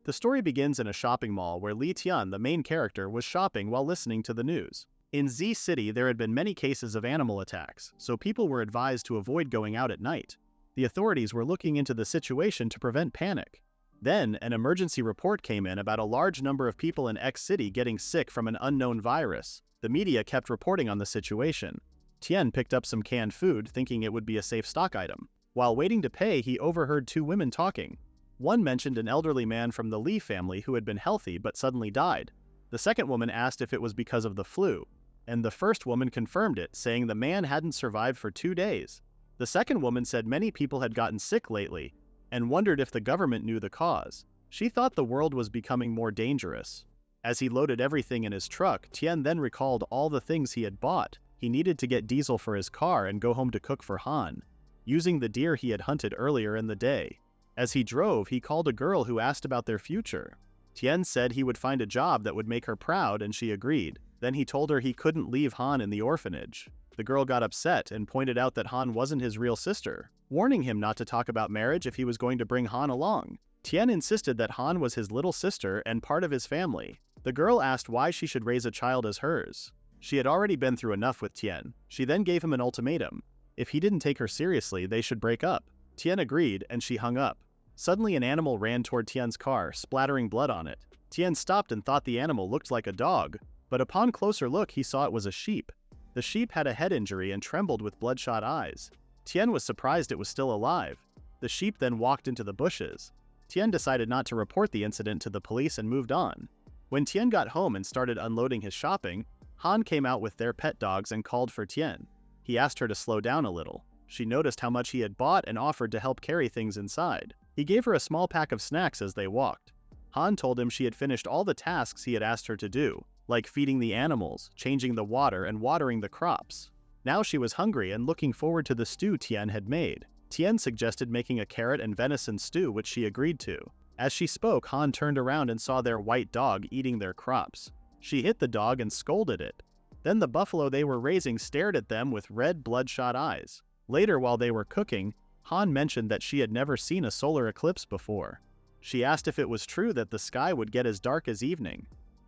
The story begins in a shopping mall where Li Tian, the main character, was shopping while listening to the news. In Z City, there had been many cases of animal attacks, so people were advised to avoid going out at night. The authorities were looking into the situation to prevent panic. Then, an emergency report came in about a large number of people in X City getting sick from an unknown virus. The media kept reporting on the situation. Tian picked up some canned food, thinking it would be a safe stock item. While waiting to pay, he overheard two women talking. One mentioned an elderly man from the Li family who had been healthy but suddenly died. The second woman asked if it was because of the flu, and the first woman confirmed it, saying the man hadn't survived for 2 days. The second woman said many people had gotten sick lately, and wondered if the government knew the cause. She thought the world was becoming more dangerous. As he loaded everything in his truck, Tian then recalled all the things he had bought. He needed to get diesel for his car and go home to cook for Han, using the deer he had hunted earlier in the day. As he drove, he called a girl who asked about their future. Tian said he would find a job that would make her proud, and she agreed. Then he told her he couldn't leave Han in the orphanage. The girl got upset and pointed out that Han wasn't his real sister, warning him not to talk about marriage if he was going to bring Han along. Tian insisted that Han was his little sister and part of his family. The girl asked why she should raise a child as hers. She had already been through enough with Tian. She then gave him an ultimatum. If he didn't take her seriously, they should break up. Tian agreed, and she hung up. Suddenly an animal ran toward Tian's car, splattering blood on it. Tian stopped and thought the animal looked like a dog, but upon closer look he saw it was a sheep. The sheep had a head injury and trembled with bloodshot eyes. Tian was surprised it was still alive. The sheep then walked into the bushes. Tian decided not to report the incident to the police and moved on. When Tian got home and started unloading his shopping, Han came out with their pet dogs and called for Tian. He asked her to slow down a little. She noticed how much he had bought and offered to help carry things inside. He gave her a small pack of snacks as they walked. Han told him she had finished all the tasks he had asked her to do, like feeding the animals, changing the water, and watering the crops. Now she was hungry and looking forward to the stew Tian had made. Tian suggested making a carrot and venison stew, which she agreed to. As she spoke, Han turned around and saw their white dog eating their crops. She hit the dog and scolded it. Then the buffalo they were raising stared at them with red, bloodshot eyes. Later, while they were cooking, Han mentioned that she had never seen a solar eclipse before. She asked if it was true that the sky would get as dark as evening.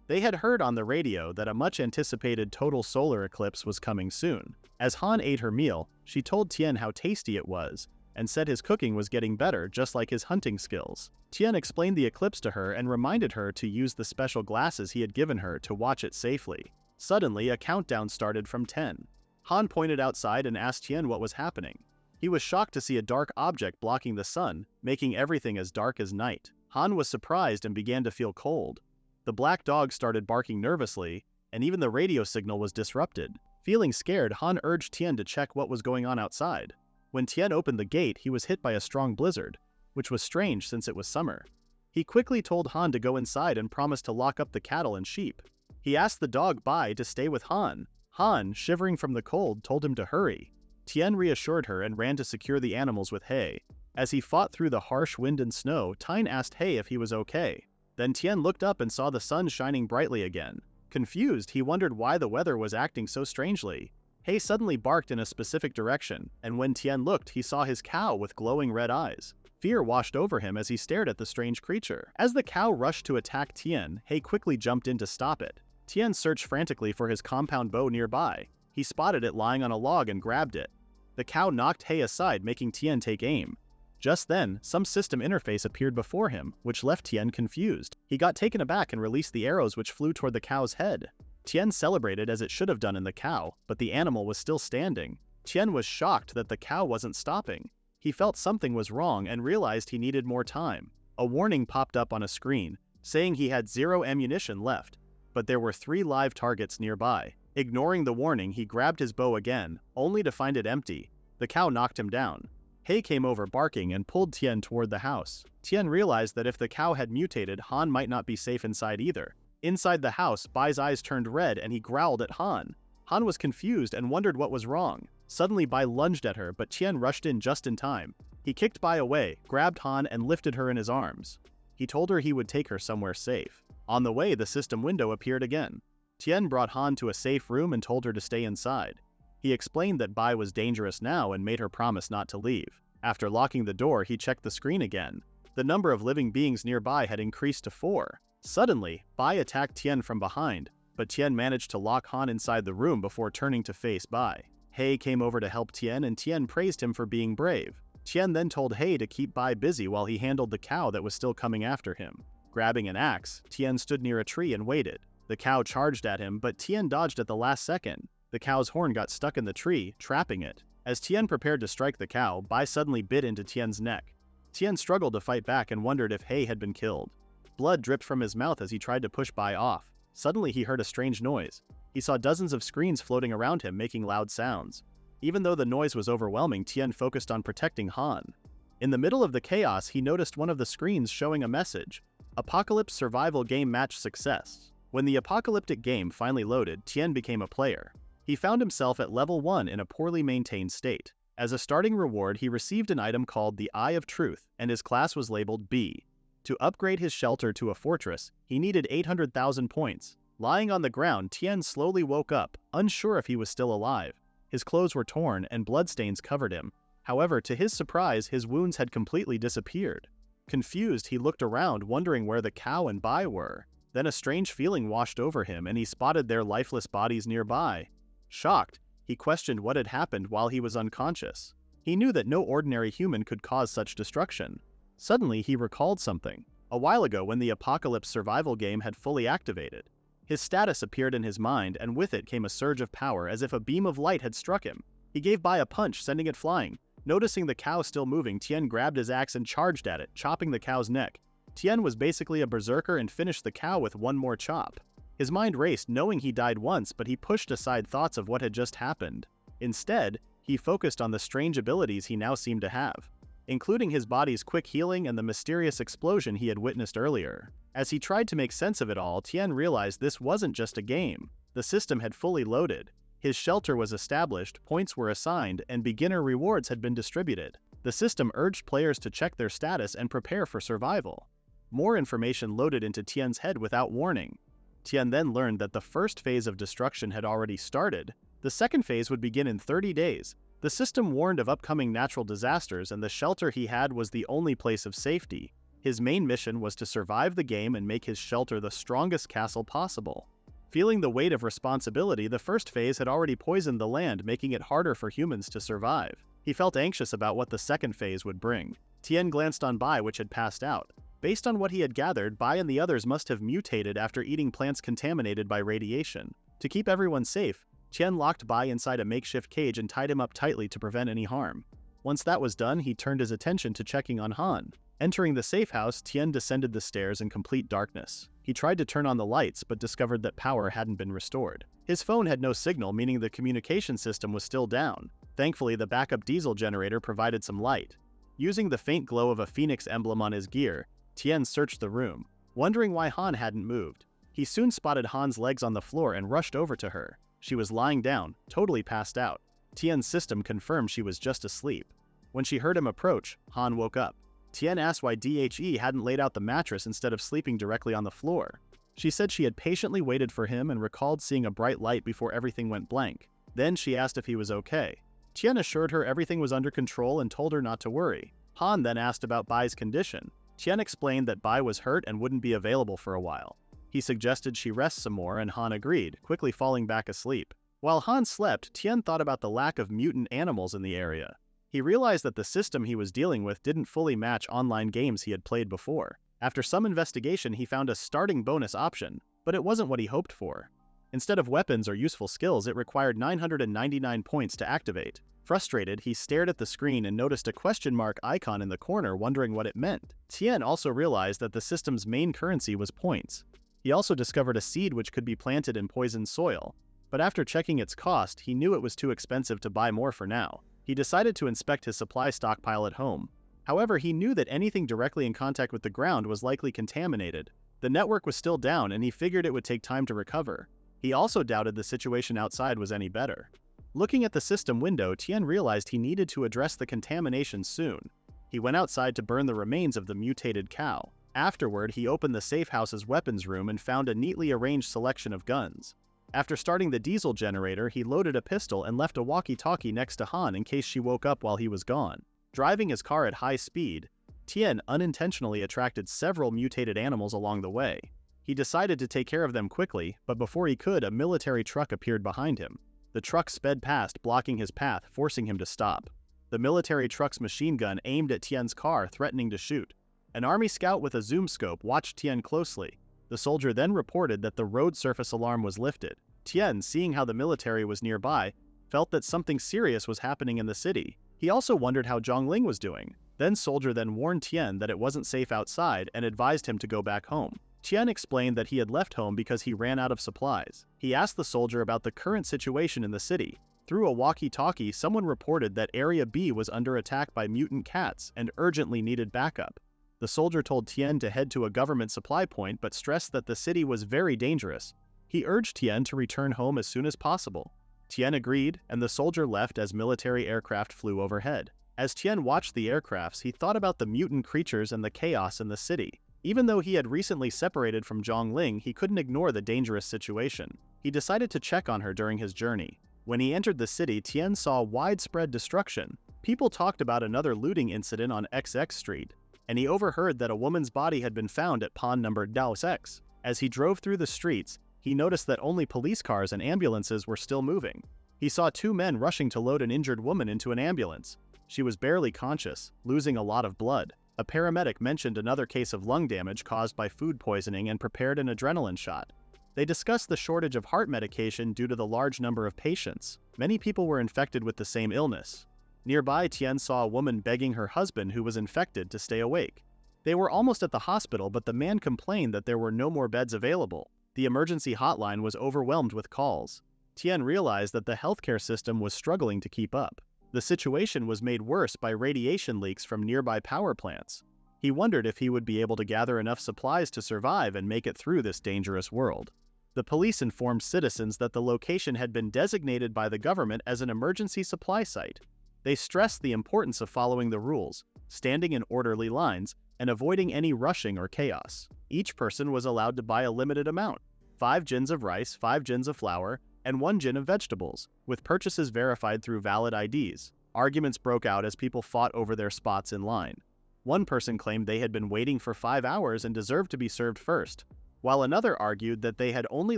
They had heard on the radio that a much-anticipated total solar eclipse was coming soon. As Han ate her meal, she told Tian how tasty it was, and said his cooking was getting better, just like his hunting skills. Tian explained the eclipse to her and reminded her to use the special glasses he had given her to watch it safely. Suddenly, a countdown started from 10. Han pointed outside and asked Tian what was happening. He was shocked to see a dark object blocking the sun, making everything as dark as night. Han was surprised and began to feel cold. The black dog started barking nervously, and even the radio signal was disrupted. Feeling scared, Han urged Tian to check what was going on outside. When Tian opened the gate, he was hit by a strong blizzard, which was strange since it was summer. He quickly told Han to go inside and promised to lock up the cattle and sheep. He asked the dog Bai to stay with Han. Han, shivering from the cold, told him to hurry. Tian reassured her and ran to secure the animals with hay. As he fought through the harsh wind and snow, Tian asked Hay if he was okay. Then Tian looked up and saw the sun shining brightly again. Confused, he wondered why the weather was acting so strangely. Hay suddenly barked in a specific direction, and when Tian looked, he saw his cow with glowing red eyes. Fear washed over him as he stared at the strange creature. As the cow rushed to attack Tian, Hay quickly jumped in to stop it. Tian searched frantically for his compound bow nearby. He spotted it lying on a log and grabbed it. The cow knocked Hay aside, making Tian take aim. Just then, some system interface appeared before him, which left Tian confused. He got taken aback and released the arrows which flew toward the cow's head. Tian celebrated as it should have done in the cow, but the animal was still standing. Tian was shocked that the cow wasn't stopping. He felt something was wrong and realized he needed more time. A warning popped up on a screen, saying he had 0 ammunition left, but there were 3 live targets nearby. Ignoring the warning, he grabbed his bow again, only to find it empty. The cow knocked him down. Hay came over barking and pulled Tian toward the house. Tian realized that if the cow had mutated, Han might not be safe inside either. Inside the house, Bai's eyes turned red and he growled at Han. Han was confused and wondered what was wrong. Suddenly Bai lunged at her, but Tian rushed in just in time. He kicked Bai away, grabbed Han, and lifted her in his arms. He told her he would take her somewhere safe. On the way, the system window appeared again. Tian brought Han to a safe room and told her to stay inside. He explained that Bai was dangerous now and made her promise not to leave. After locking the door, he checked the screen again. The number of living beings nearby had increased to 4. Suddenly, Bai attacked Tian from behind, but Tian managed to lock Han inside the room before turning to face Bai. He came over to help Tian, and Tian praised him for being brave. Tian then told He to keep Bai busy while he handled the cow that was still coming after him. Grabbing an axe, Tian stood near a tree and waited. The cow charged at him, but Tian dodged at the last second. The cow's horn got stuck in the tree, trapping it. As Tian prepared to strike the cow, Bai suddenly bit into Tian's neck. Tian struggled to fight back and wondered if He had been killed. Blood dripped from his mouth as he tried to push Bai off. Suddenly he heard a strange noise. He saw dozens of screens floating around him making loud sounds. Even though the noise was overwhelming, Tian focused on protecting Han. In the middle of the chaos, he noticed one of the screens showing a message: Apocalypse Survival Game Match Success. When the apocalyptic game finally loaded, Tian became a player. He found himself at level 1 in a poorly maintained state. As a starting reward, he received an item called the Eye of Truth, and his class was labeled B. To upgrade his shelter to a fortress, he needed 800,000 points. Lying on the ground, Tian slowly woke up, unsure if he was still alive. His clothes were torn and bloodstains covered him. However, to his surprise, his wounds had completely disappeared. Confused, he looked around, wondering where the cow and Bai were. Then a strange feeling washed over him, and he spotted their lifeless bodies nearby. Shocked, he questioned what had happened while he was unconscious. He knew that no ordinary human could cause such destruction. Suddenly, he recalled something. A while ago, when the apocalypse survival game had fully activated, his status appeared in his mind, and with it came a surge of power as if a beam of light had struck him. He gave Bai a punch, sending it flying. Noticing the cow still moving, Tian grabbed his axe and charged at it, chopping the cow's neck. Tian was basically a berserker and finished the cow with one more chop. His mind raced, knowing he died once, but he pushed aside thoughts of what had just happened. Instead, he focused on the strange abilities he now seemed to have, including his body's quick healing and the mysterious explosion he had witnessed earlier. As he tried to make sense of it all, Tian realized this wasn't just a game. The system had fully loaded. His shelter was established, points were assigned, and beginner rewards had been distributed. The system urged players to check their status and prepare for survival. More information loaded into Tian's head without warning. Tian then learned that the first phase of destruction had already started. The second phase would begin in 30 days. The system warned of upcoming natural disasters, and the shelter he had was the only place of safety. His main mission was to survive the game and make his shelter the strongest castle possible. Feeling the weight of responsibility, the first phase had already poisoned the land, making it harder for humans to survive. He felt anxious about what the second phase would bring. Tian glanced on Bai, which had passed out. Based on what he had gathered, Bai and the others must have mutated after eating plants contaminated by radiation. To keep everyone safe, Tian locked Bai inside a makeshift cage and tied him up tightly to prevent any harm. Once that was done, he turned his attention to checking on Han. Entering the safe house, Tian descended the stairs in complete darkness. He tried to turn on the lights, but discovered that power hadn't been restored. His phone had no signal, meaning the communication system was still down. Thankfully, the backup diesel generator provided some light. Using the faint glow of a phoenix emblem on his gear, Tian searched the room, wondering why Han hadn't moved. He soon spotted Han's legs on the floor and rushed over to her. She was lying down, totally passed out. Tian's system confirmed she was just asleep. When she heard him approach, Han woke up. Tian asked why DHE hadn't laid out the mattress instead of sleeping directly on the floor. She said she had patiently waited for him and recalled seeing a bright light before everything went blank. Then she asked if he was okay. Tian assured her everything was under control and told her not to worry. Han then asked about Bai's condition. Tian explained that Bai was hurt and wouldn't be available for a while. He suggested she rest some more, and Han agreed, quickly falling back asleep. While Han slept, Tian thought about the lack of mutant animals in the area. He realized that the system he was dealing with didn't fully match online games he had played before. After some investigation, he found a starting bonus option, but it wasn't what he hoped for. Instead of weapons or useful skills, it required 999 points to activate. Frustrated, he stared at the screen and noticed a question mark icon in the corner, wondering what it meant. Tian also realized that the system's main currency was points. He also discovered a seed which could be planted in poisoned soil, but after checking its cost, he knew it was too expensive to buy more for now. He decided to inspect his supply stockpile at home. However, he knew that anything directly in contact with the ground was likely contaminated. The network was still down, and he figured it would take time to recover. He also doubted the situation outside was any better. Looking at the system window, Tian realized he needed to address the contamination soon. He went outside to burn the remains of the mutated cow. Afterward, he opened the safe house's weapons room and found a neatly arranged selection of guns. After starting the diesel generator, he loaded a pistol and left a walkie-talkie next to Han in case she woke up while he was gone. Driving his car at high speed, Tian unintentionally attracted several mutated animals along the way. He decided to take care of them quickly, but before he could, a military truck appeared behind him. The truck sped past, blocking his path, forcing him to stop. The military truck's machine gun aimed at Tian's car, threatening to shoot. An army scout with a zoom scope watched Tian closely. The soldier then reported that the road surface alarm was lifted. Tian, seeing how the military was nearby, felt that something serious was happening in the city. He also wondered how Zhongling was doing. Soldier then warned Tian that it wasn't safe outside and advised him to go back home. Tian explained that he had left home because he ran out of supplies. He asked the soldier about the current situation in the city. Through a walkie-talkie, someone reported that Area B was under attack by mutant cats and urgently needed backup. The soldier told Tian to head to a government supply point but stressed that the city was very dangerous. He urged Tian to return home as soon as possible. Tian agreed, and the soldier left as military aircraft flew overhead. As Tian watched the aircrafts, he thought about the mutant creatures and the chaos in the city. Even though he had recently separated from Zhongling, he couldn't ignore the dangerous situation. He decided to check on her during his journey. When he entered the city, Tian saw widespread destruction. People talked about another looting incident on XX Street, and he overheard that a woman's body had been found at pawn number Daos X. As he drove through the streets, he noticed that only police cars and ambulances were still moving. He saw two men rushing to load an injured woman into an ambulance. She was barely conscious, losing a lot of blood. A paramedic mentioned another case of lung damage caused by food poisoning and prepared an adrenaline shot. They discussed the shortage of heart medication due to the large number of patients. Many people were infected with the same illness. Nearby, Tian saw a woman begging her husband who was infected to stay awake. They were almost at the hospital, but the man complained that there were no more beds available. The emergency hotline was overwhelmed with calls. Tian realized that the healthcare system was struggling to keep up. The situation was made worse by radiation leaks from nearby power plants. He wondered if he would be able to gather enough supplies to survive and make it through this dangerous world. The police informed citizens that the location had been designated by the government as an emergency supply site. They stressed the importance of following the rules, standing in orderly lines, and avoiding any rushing or chaos. Each person was allowed to buy a limited amount: 5 gins of rice, 5 gins of flour, and 1 gin of vegetables, with purchases verified through valid IDs. Arguments broke out as people fought over their spots in line. One person claimed they had been waiting for 5 hours and deserved to be served first, while another argued that they had only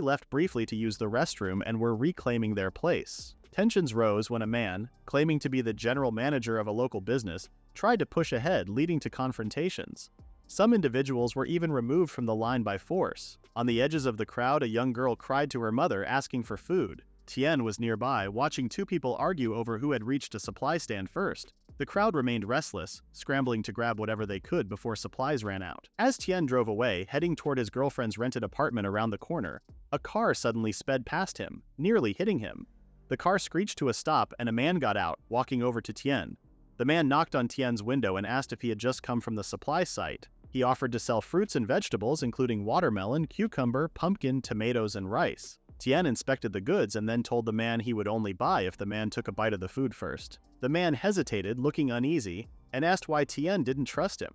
left briefly to use the restroom and were reclaiming their place. Tensions rose when a man, claiming to be the general manager of a local business, tried to push ahead, leading to confrontations. Some individuals were even removed from the line by force. On the edges of the crowd, a young girl cried to her mother, asking for food. Tian was nearby, watching two people argue over who had reached a supply stand first. The crowd remained restless, scrambling to grab whatever they could before supplies ran out. As Tian drove away, heading toward his girlfriend's rented apartment around the corner, a car suddenly sped past him, nearly hitting him. The car screeched to a stop and a man got out, walking over to Tian. The man knocked on Tian's window and asked if he had just come from the supply site. He offered to sell fruits and vegetables, including watermelon, cucumber, pumpkin, tomatoes, and rice. Tian inspected the goods and then told the man he would only buy if the man took a bite of the food first. The man hesitated, looking uneasy, and asked why Tian didn't trust him.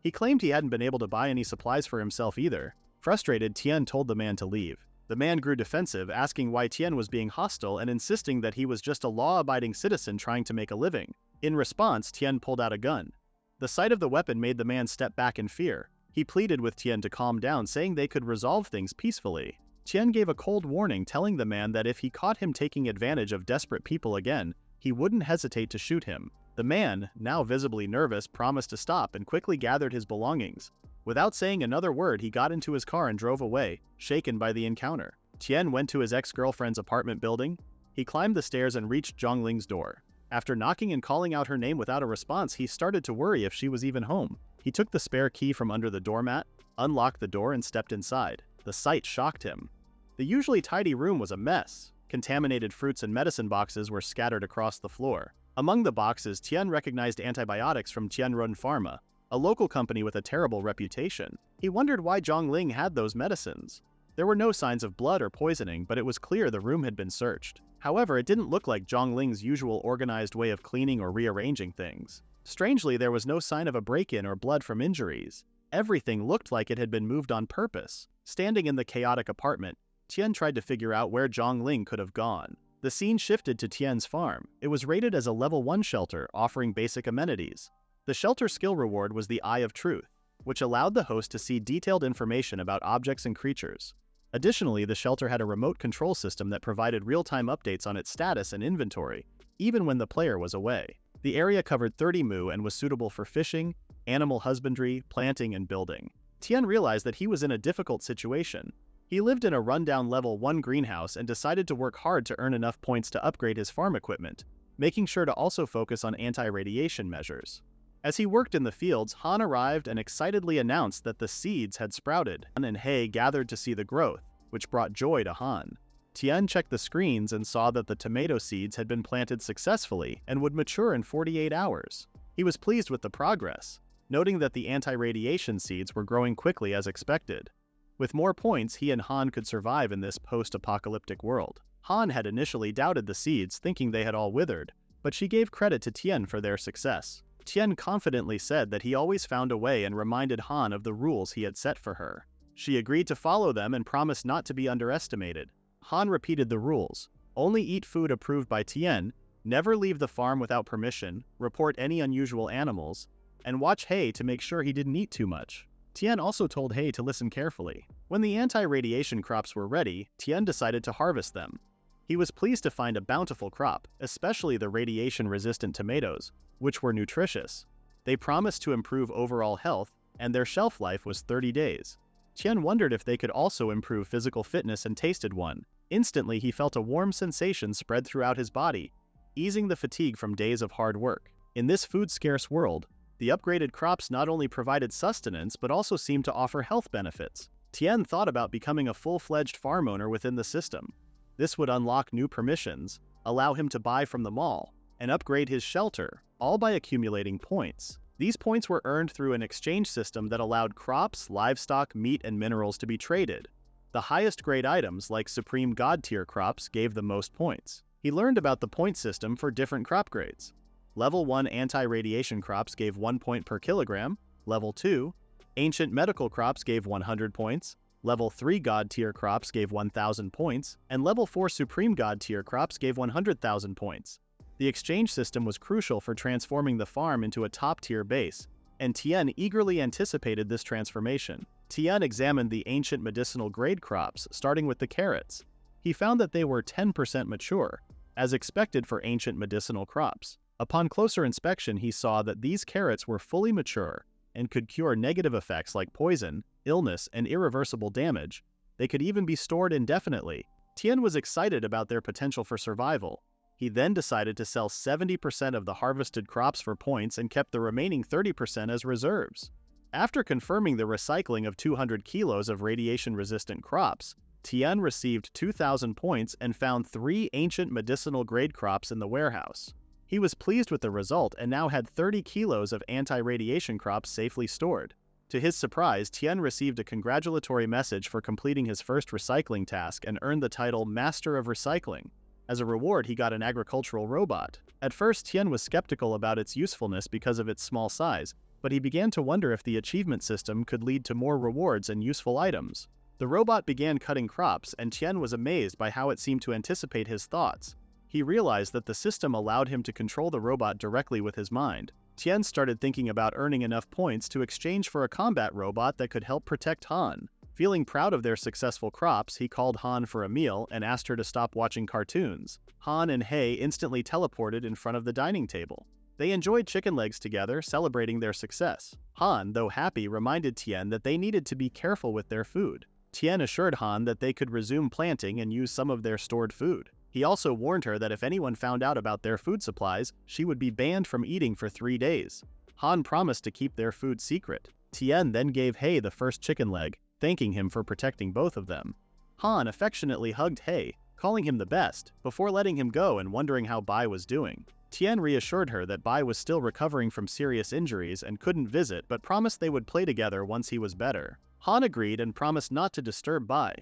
He claimed he hadn't been able to buy any supplies for himself either. Frustrated, Tian told the man to leave. The man grew defensive, asking why Tian was being hostile and insisting that he was just a law-abiding citizen trying to make a living. In response, Tian pulled out a gun. The sight of the weapon made the man step back in fear. He pleaded with Tian to calm down, saying they could resolve things peacefully. Tian gave a cold warning, telling the man that if he caught him taking advantage of desperate people again, he wouldn't hesitate to shoot him. The man, now visibly nervous, promised to stop and quickly gathered his belongings. Without saying another word, he got into his car and drove away, shaken by the encounter. Tian went to his ex-girlfriend's apartment building. He climbed the stairs and reached Zhongling's door. After knocking and calling out her name without a response, he started to worry if she was even home. He took the spare key from under the doormat, unlocked the door, and stepped inside. The sight shocked him. The usually tidy room was a mess. Contaminated fruits and medicine boxes were scattered across the floor. Among the boxes, Tian recognized antibiotics from Tianrun Pharma, a local company with a terrible reputation. He wondered why Zhongling had those medicines. There were no signs of blood or poisoning, but it was clear the room had been searched. However, it didn't look like Zhongling's usual organized way of cleaning or rearranging things. Strangely, there was no sign of a break-in or blood from injuries. Everything looked like it had been moved on purpose. Standing in the chaotic apartment, Tian tried to figure out where Zhongling could have gone. The scene shifted to Tian's farm. It was rated as a level 1 shelter, offering basic amenities. The shelter skill reward was the Eye of Truth, which allowed the host to see detailed information about objects and creatures. Additionally, the shelter had a remote control system that provided real-time updates on its status and inventory, even when the player was away. The area covered 30 mu and was suitable for fishing, animal husbandry, planting, and building. Tien realized that he was in a difficult situation. He lived in a rundown level 1 greenhouse and decided to work hard to earn enough points to upgrade his farm equipment, making sure to also focus on anti-radiation measures. As he worked in the fields, Han arrived and excitedly announced that the seeds had sprouted, and He gathered to see the growth, which brought joy to Han. Tien checked the screens and saw that the tomato seeds had been planted successfully and would mature in 48 hours. He was pleased with the progress, noting that the anti-radiation seeds were growing quickly as expected. With more points, he and Han could survive in this post-apocalyptic world. Han had initially doubted the seeds, thinking they had all withered, but she gave credit to Tien for their success. Tien confidently said that he always found a way and reminded Han of the rules he had set for her. She agreed to follow them and promised not to be underestimated. Han repeated the rules: only eat food approved by Tien, never leave the farm without permission, report any unusual animals, and watch He to make sure he didn't eat too much. Tien also told He to listen carefully. When the anti-radiation crops were ready, Tien decided to harvest them. He was pleased to find a bountiful crop, especially the radiation-resistant tomatoes, which were nutritious. They promised to improve overall health, and their shelf life was 30 days. Tien wondered if they could also improve physical fitness and tasted one. Instantly, he felt a warm sensation spread throughout his body, easing the fatigue from days of hard work. In this food-scarce world, the upgraded crops not only provided sustenance but also seemed to offer health benefits. Tien thought about becoming a full-fledged farm owner within the system. This would unlock new permissions, allow him to buy from the mall, and upgrade his shelter, all by accumulating points. These points were earned through an exchange system that allowed crops, livestock, meat, and minerals to be traded. The highest grade items, like Supreme God tier crops, gave the most points. He learned about the point system for different crop grades. Level 1 anti-radiation crops gave 1 point per kilogram. Level 2, ancient medical crops gave 100 points. Level 3 God tier crops gave 1,000 points. And Level 4 Supreme God tier crops gave 100,000 points. The exchange system was crucial for transforming the farm into a top-tier base, and Tien eagerly anticipated this transformation. Tien examined the ancient medicinal grade crops, starting with the carrots. He found that they were 10% mature, as expected for ancient medicinal crops. Upon closer inspection, he saw that these carrots were fully mature and could cure negative effects like poison, illness, and irreversible damage. They could even be stored indefinitely. Tien was excited about their potential for survival. He then decided to sell 70% of the harvested crops for points and kept the remaining 30% as reserves. After confirming the recycling of 200 kilos of radiation-resistant crops, Tien received 2,000 points and found 3 ancient medicinal-grade crops in the warehouse. He was pleased with the result and now had 30 kilos of anti-radiation crops safely stored. To his surprise, Tien received a congratulatory message for completing his first recycling task and earned the title Master of Recycling. As a reward, he got an agricultural robot. At first, Tien was skeptical about its usefulness because of its small size, but he began to wonder if the achievement system could lead to more rewards and useful items. The robot began cutting crops, and Tien was amazed by how it seemed to anticipate his thoughts. He realized that the system allowed him to control the robot directly with his mind. Tien started thinking about earning enough points to exchange for a combat robot that could help protect Han. Feeling proud of their successful crops, he called Han for a meal and asked her to stop watching cartoons. Han and He instantly teleported in front of the dining table. They enjoyed chicken legs together, celebrating their success. Han, though happy, reminded Tien that they needed to be careful with their food. Tien assured Han that they could resume planting and use some of their stored food. He also warned her that if anyone found out about their food supplies, she would be banned from eating for 3 days. Han promised to keep their food secret. Tien then gave He the first chicken leg, thanking him for protecting both of them. Han affectionately hugged He, calling him the best, before letting him go and wondering how Bai was doing. Tien reassured her that Bai was still recovering from serious injuries and couldn't visit, but promised they would play together once he was better. Han agreed and promised not to disturb Bai.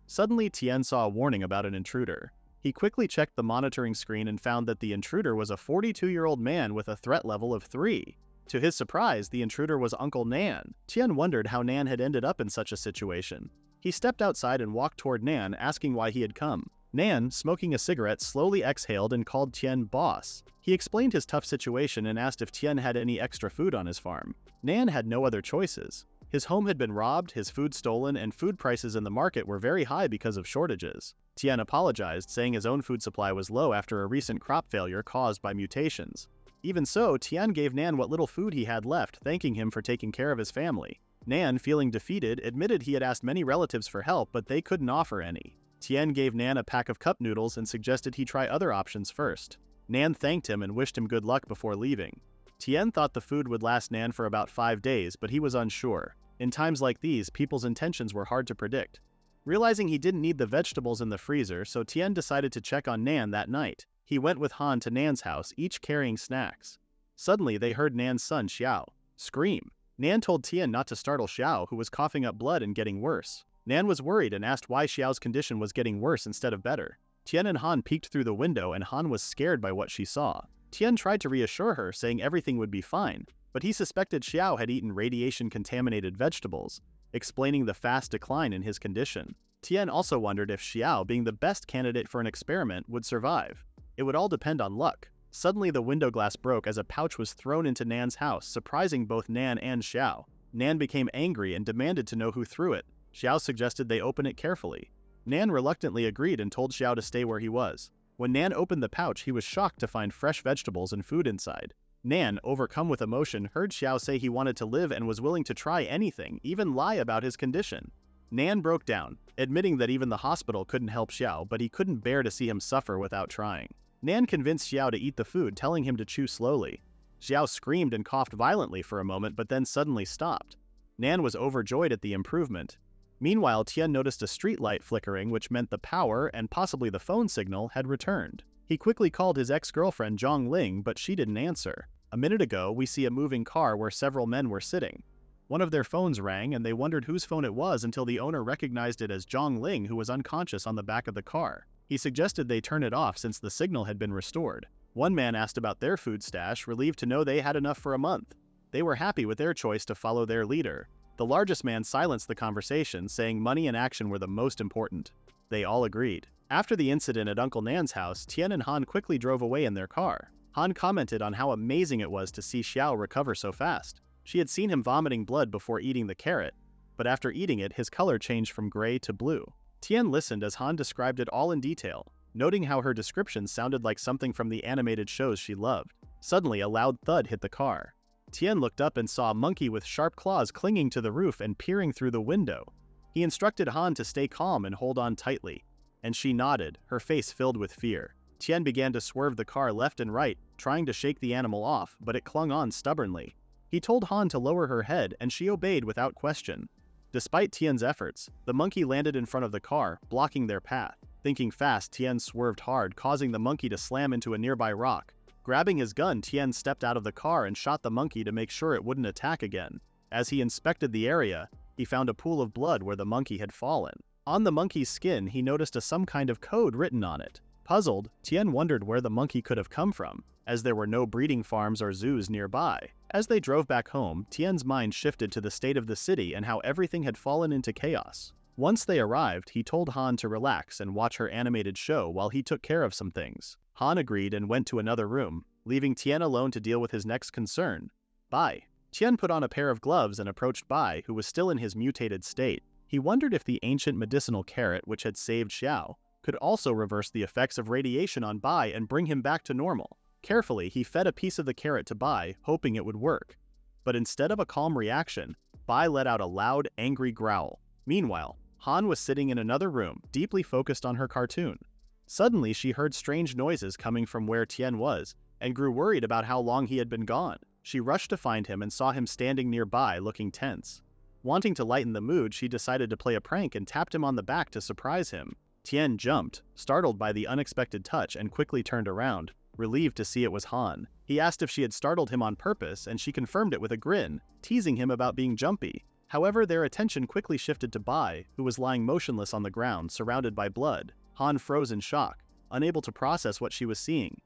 Suddenly, Tien saw a warning about an intruder. He quickly checked the monitoring screen and found that the intruder was a 42-year-old man with a threat level of 3. To his surprise, the intruder was Uncle Nan. Tien wondered how Nan had ended up in such a situation. He stepped outside and walked toward Nan, asking why he had come. Nan, smoking a cigarette, slowly exhaled and called Tian boss. He explained his tough situation and asked if Tian had any extra food on his farm. Nan had no other choices. His home had been robbed, his food stolen, and food prices in the market were very high because of shortages. Tian apologized, saying his own food supply was low after a recent crop failure caused by mutations. Even so, Tian gave Nan what little food he had left, thanking him for taking care of his family. Nan, feeling defeated, admitted he had asked many relatives for help, but they couldn't offer any. Tian gave Nan a pack of cup noodles and suggested he try other options first. Nan thanked him and wished him good luck before leaving. Tian thought the food would last Nan for about 5 days, but he was unsure. In times like these, people's intentions were hard to predict. Realizing he didn't need the vegetables in the freezer, so Tian decided to check on Nan that night. He went with Han to Nan's house, each carrying snacks. Suddenly, they heard Nan's son, Xiao, scream. Nan told Tian not to startle Xiao, who was coughing up blood and getting worse. Nan was worried and asked why Xiao's condition was getting worse instead of better. Tian and Han peeked through the window and Han was scared by what she saw. Tian tried to reassure her, saying everything would be fine, but he suspected Xiao had eaten radiation-contaminated vegetables, explaining the fast decline in his condition. Tian also wondered if Xiao, being the best candidate for an experiment, would survive. It would all depend on luck. Suddenly the window glass broke as a pouch was thrown into Nan's house, surprising both Nan and Xiao. Nan became angry and demanded to know who threw it. Xiao suggested they open it carefully. Nan reluctantly agreed and told Xiao to stay where he was. When Nan opened the pouch, he was shocked to find fresh vegetables and food inside. Nan, overcome with emotion, heard Xiao say he wanted to live and was willing to try anything, even lie about his condition. Nan broke down, admitting that even the hospital couldn't help Xiao, but he couldn't bear to see him suffer without trying. Nan convinced Xiao to eat the food, telling him to chew slowly. Xiao screamed and coughed violently for a moment, but then suddenly stopped. Nan was overjoyed at the improvement. Meanwhile, Tian noticed a street light flickering, which meant the power, and possibly the phone signal, had returned. He quickly called his ex-girlfriend Zhang Ling, but she didn't answer. A minute ago, we see a moving car where several men were sitting. One of their phones rang, and they wondered whose phone it was until the owner recognized it as Zhang Ling, who was unconscious on the back of the car. He suggested they turn it off since the signal had been restored. One man asked about their food stash, relieved to know they had enough for a month. They were happy with their choice to follow their leader. The largest man silenced the conversation, saying money and action were the most important. They all agreed. After the incident at Uncle Nan's house, Tian and Han quickly drove away in their car. Han commented on how amazing it was to see Xiao recover so fast. She had seen him vomiting blood before eating the carrot, but after eating it, his color changed from gray to blue. Tian listened as Han described it all in detail, noting how her descriptions sounded like something from the animated shows she loved. Suddenly, a loud thud hit the car. Tian looked up and saw a monkey with sharp claws clinging to the roof and peering through the window. He instructed Han to stay calm and hold on tightly, and she nodded, her face filled with fear. Tian began to swerve the car left and right, trying to shake the animal off, but it clung on stubbornly. He told Han to lower her head, and she obeyed without question. Despite Tian's efforts, the monkey landed in front of the car, blocking their path. Thinking fast, Tian swerved hard, causing the monkey to slam into a nearby rock. Grabbing his gun, Tian stepped out of the car and shot the monkey to make sure it wouldn't attack again. As he inspected the area, he found a pool of blood where the monkey had fallen. On the monkey's skin, he noticed some kind of code written on it. Puzzled, Tian wondered where the monkey could have come from, as there were no breeding farms or zoos nearby. As they drove back home, Tian's mind shifted to the state of the city and how everything had fallen into chaos. Once they arrived, he told Han to relax and watch her animated show while he took care of some things. Han agreed and went to another room, leaving Tian alone to deal with his next concern, Bai. Tian put on a pair of gloves and approached Bai, who was still in his mutated state. He wondered if the ancient medicinal carrot which had saved Xiao could also reverse the effects of radiation on Bai and bring him back to normal. Carefully, he fed a piece of the carrot to Bai, hoping it would work. But instead of a calm reaction, Bai let out a loud, angry growl. Meanwhile, Han was sitting in another room, deeply focused on her cartoon. Suddenly, she heard strange noises coming from where Tian was, and grew worried about how long he had been gone. She rushed to find him and saw him standing nearby, looking tense. Wanting to lighten the mood, she decided to play a prank and tapped him on the back to surprise him. Tian jumped, startled by the unexpected touch, and quickly turned around, relieved to see it was Han. He asked if she had startled him on purpose, and she confirmed it with a grin, teasing him about being jumpy. However, their attention quickly shifted to Bai, who was lying motionless on the ground, surrounded by blood. Han froze in shock, unable to process what she was seeing.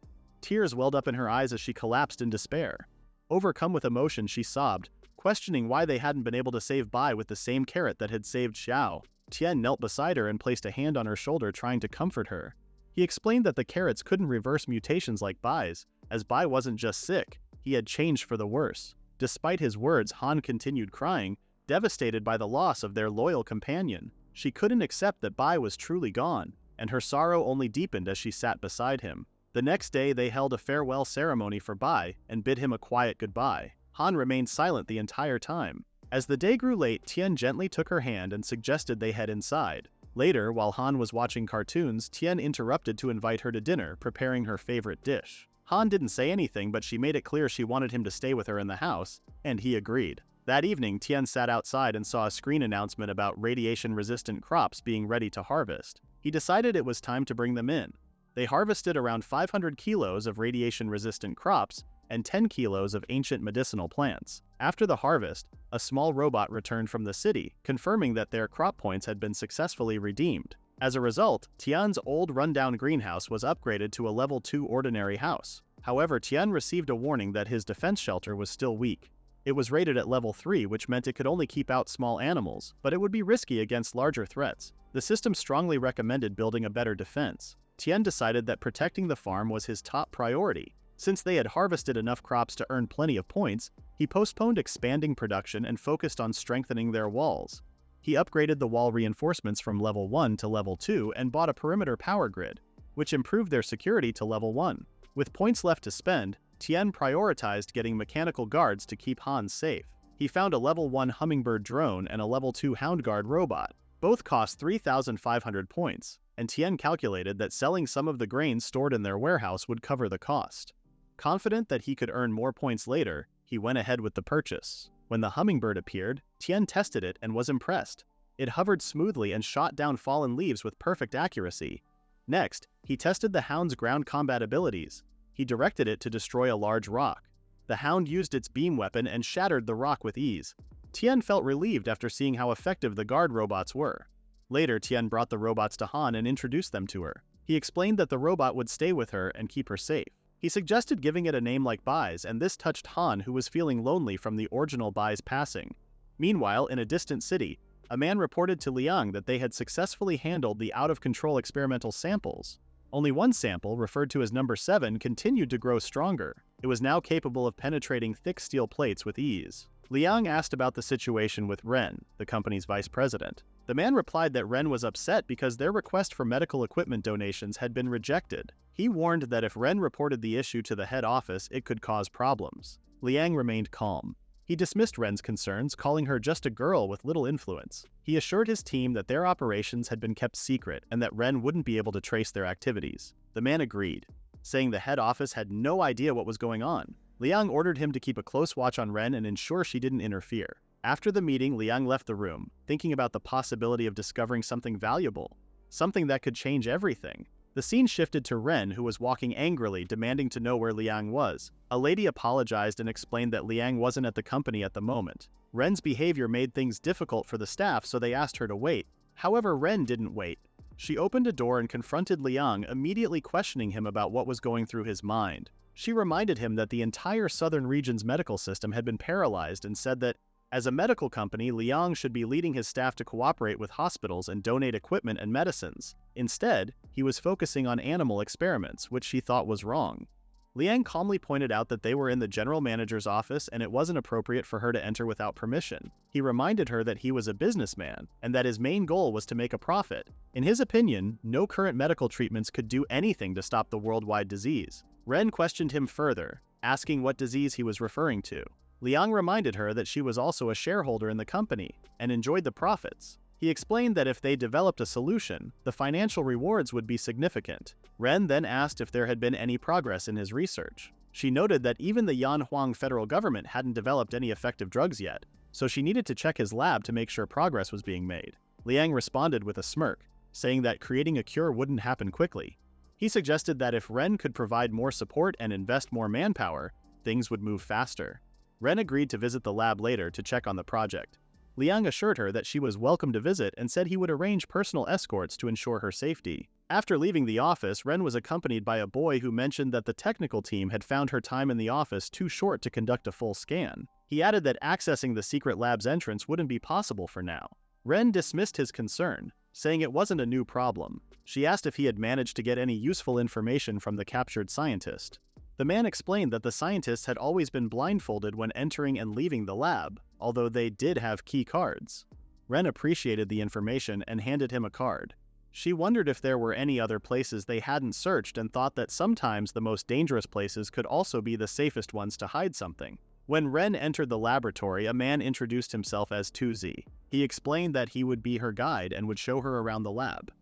Tears welled up in her eyes as she collapsed in despair. Overcome with emotion, she sobbed, questioning why they hadn't been able to save Bai with the same carrot that had saved Xiao. Tian knelt beside her and placed a hand on her shoulder, trying to comfort her. He explained that the carrots couldn't reverse mutations like Bai's, as Bai wasn't just sick, he had changed for the worse. Despite his words, Han continued crying, devastated by the loss of their loyal companion. She couldn't accept that Bai was truly gone, and her sorrow only deepened as she sat beside him. The next day they held a farewell ceremony for Bai and bid him a quiet goodbye. Han remained silent the entire time. As the day grew late, Tian gently took her hand and suggested they head inside. Later, while Han was watching cartoons, Tian interrupted to invite her to dinner, preparing her favorite dish. Han didn't say anything, but she made it clear she wanted him to stay with her in the house, and he agreed. That evening, Tian sat outside and saw a screen announcement about radiation-resistant crops being ready to harvest. He decided it was time to bring them in. They harvested around 500 kilos of radiation-resistant crops and 10 kilos of ancient medicinal plants. After the harvest, a small robot returned from the city, confirming that their crop points had been successfully redeemed. As a result, Tian's old rundown greenhouse was upgraded to a level 2 ordinary house. However, Tian received a warning that his defense shelter was still weak. It was rated at level 3, which meant it could only keep out small animals, but it would be risky against larger threats. The system strongly recommended building a better defense. Tian decided that protecting the farm was his top priority. Since they had harvested enough crops to earn plenty of points, he postponed expanding production and focused on strengthening their walls. He upgraded the wall reinforcements from level 1 to level 2 and bought a perimeter power grid, which improved their security to level 1. With points left to spend, Tian prioritized getting mechanical guards to keep Han safe. He found a level 1 hummingbird drone and a level 2 hound guard robot. Both cost 3,500 points, and Tian calculated that selling some of the grains stored in their warehouse would cover the cost. Confident that he could earn more points later, he went ahead with the purchase. When the hummingbird appeared, Tian tested it and was impressed. It hovered smoothly and shot down fallen leaves with perfect accuracy. Next, he tested the hound's ground combat abilities. He directed it to destroy a large rock. The hound used its beam weapon and shattered the rock with ease. Tian felt relieved after seeing how effective the guard robots were. Later, Tian brought the robots to Han and introduced them to her. He explained that the robot would stay with her and keep her safe. He suggested giving it a name like Bai's, and this touched Han, who was feeling lonely from the original Bai's passing. Meanwhile, in a distant city, a man reported to Liang that they had successfully handled the out-of-control experimental samples. Only one sample, referred to as number 7, continued to grow stronger. It was now capable of penetrating thick steel plates with ease. Liang asked about the situation with Ren, the company's vice president. The man replied that Ren was upset because their request for medical equipment donations had been rejected. He warned that if Ren reported the issue to the head office, it could cause problems. Liang remained calm. He dismissed Ren's concerns, calling her just a girl with little influence. He assured his team that their operations had been kept secret and that Ren wouldn't be able to trace their activities. The man agreed, saying the head office had no idea what was going on. Liang ordered him to keep a close watch on Ren and ensure she didn't interfere. After the meeting, Liang left the room, thinking about the possibility of discovering something valuable, something that could change everything. The scene shifted to Ren, who was walking angrily, demanding to know where Liang was. A lady apologized and explained that Liang wasn't at the company at the moment. Ren's behavior made things difficult for the staff, so they asked her to wait. However, Ren didn't wait. She opened a door and confronted Liang, immediately questioning him about what was going through his mind. She reminded him that the entire southern region's medical system had been paralyzed and said that, as a medical company, Liang should be leading his staff to cooperate with hospitals and donate equipment and medicines. Instead, he was focusing on animal experiments, which she thought was wrong. Liang calmly pointed out that they were in the general manager's office and it wasn't appropriate for her to enter without permission. He reminded her that he was a businessman and that his main goal was to make a profit. In his opinion, no current medical treatments could do anything to stop the worldwide disease. Ren questioned him further, asking what disease he was referring to. Liang reminded her that she was also a shareholder in the company and enjoyed the profits. He explained that if they developed a solution, the financial rewards would be significant. Ren then asked if there had been any progress in his research. She noted that even the Yanhuang federal government hadn't developed any effective drugs yet, so she needed to check his lab to make sure progress was being made. Liang responded with a smirk, saying that creating a cure wouldn't happen quickly. He suggested that if Ren could provide more support and invest more manpower, things would move faster. Ren agreed to visit the lab later to check on the project. Liang assured her that she was welcome to visit and said he would arrange personal escorts to ensure her safety. After leaving the office, Ren was accompanied by a boy who mentioned that the technical team had found her time in the office too short to conduct a full scan. He added that accessing the secret lab's entrance wouldn't be possible for now. Ren dismissed his concern, saying it wasn't a new problem. She asked if he had managed to get any useful information from the captured scientist. The man explained that the scientists had always been blindfolded when entering and leaving the lab, although they did have key cards. Ren appreciated the information and handed him a card. She wondered if there were any other places they hadn't searched and thought that sometimes the most dangerous places could also be the safest ones to hide something. When Ren entered the laboratory, a man introduced himself as Tuzi. He explained that he would be her guide and would show her around the lab.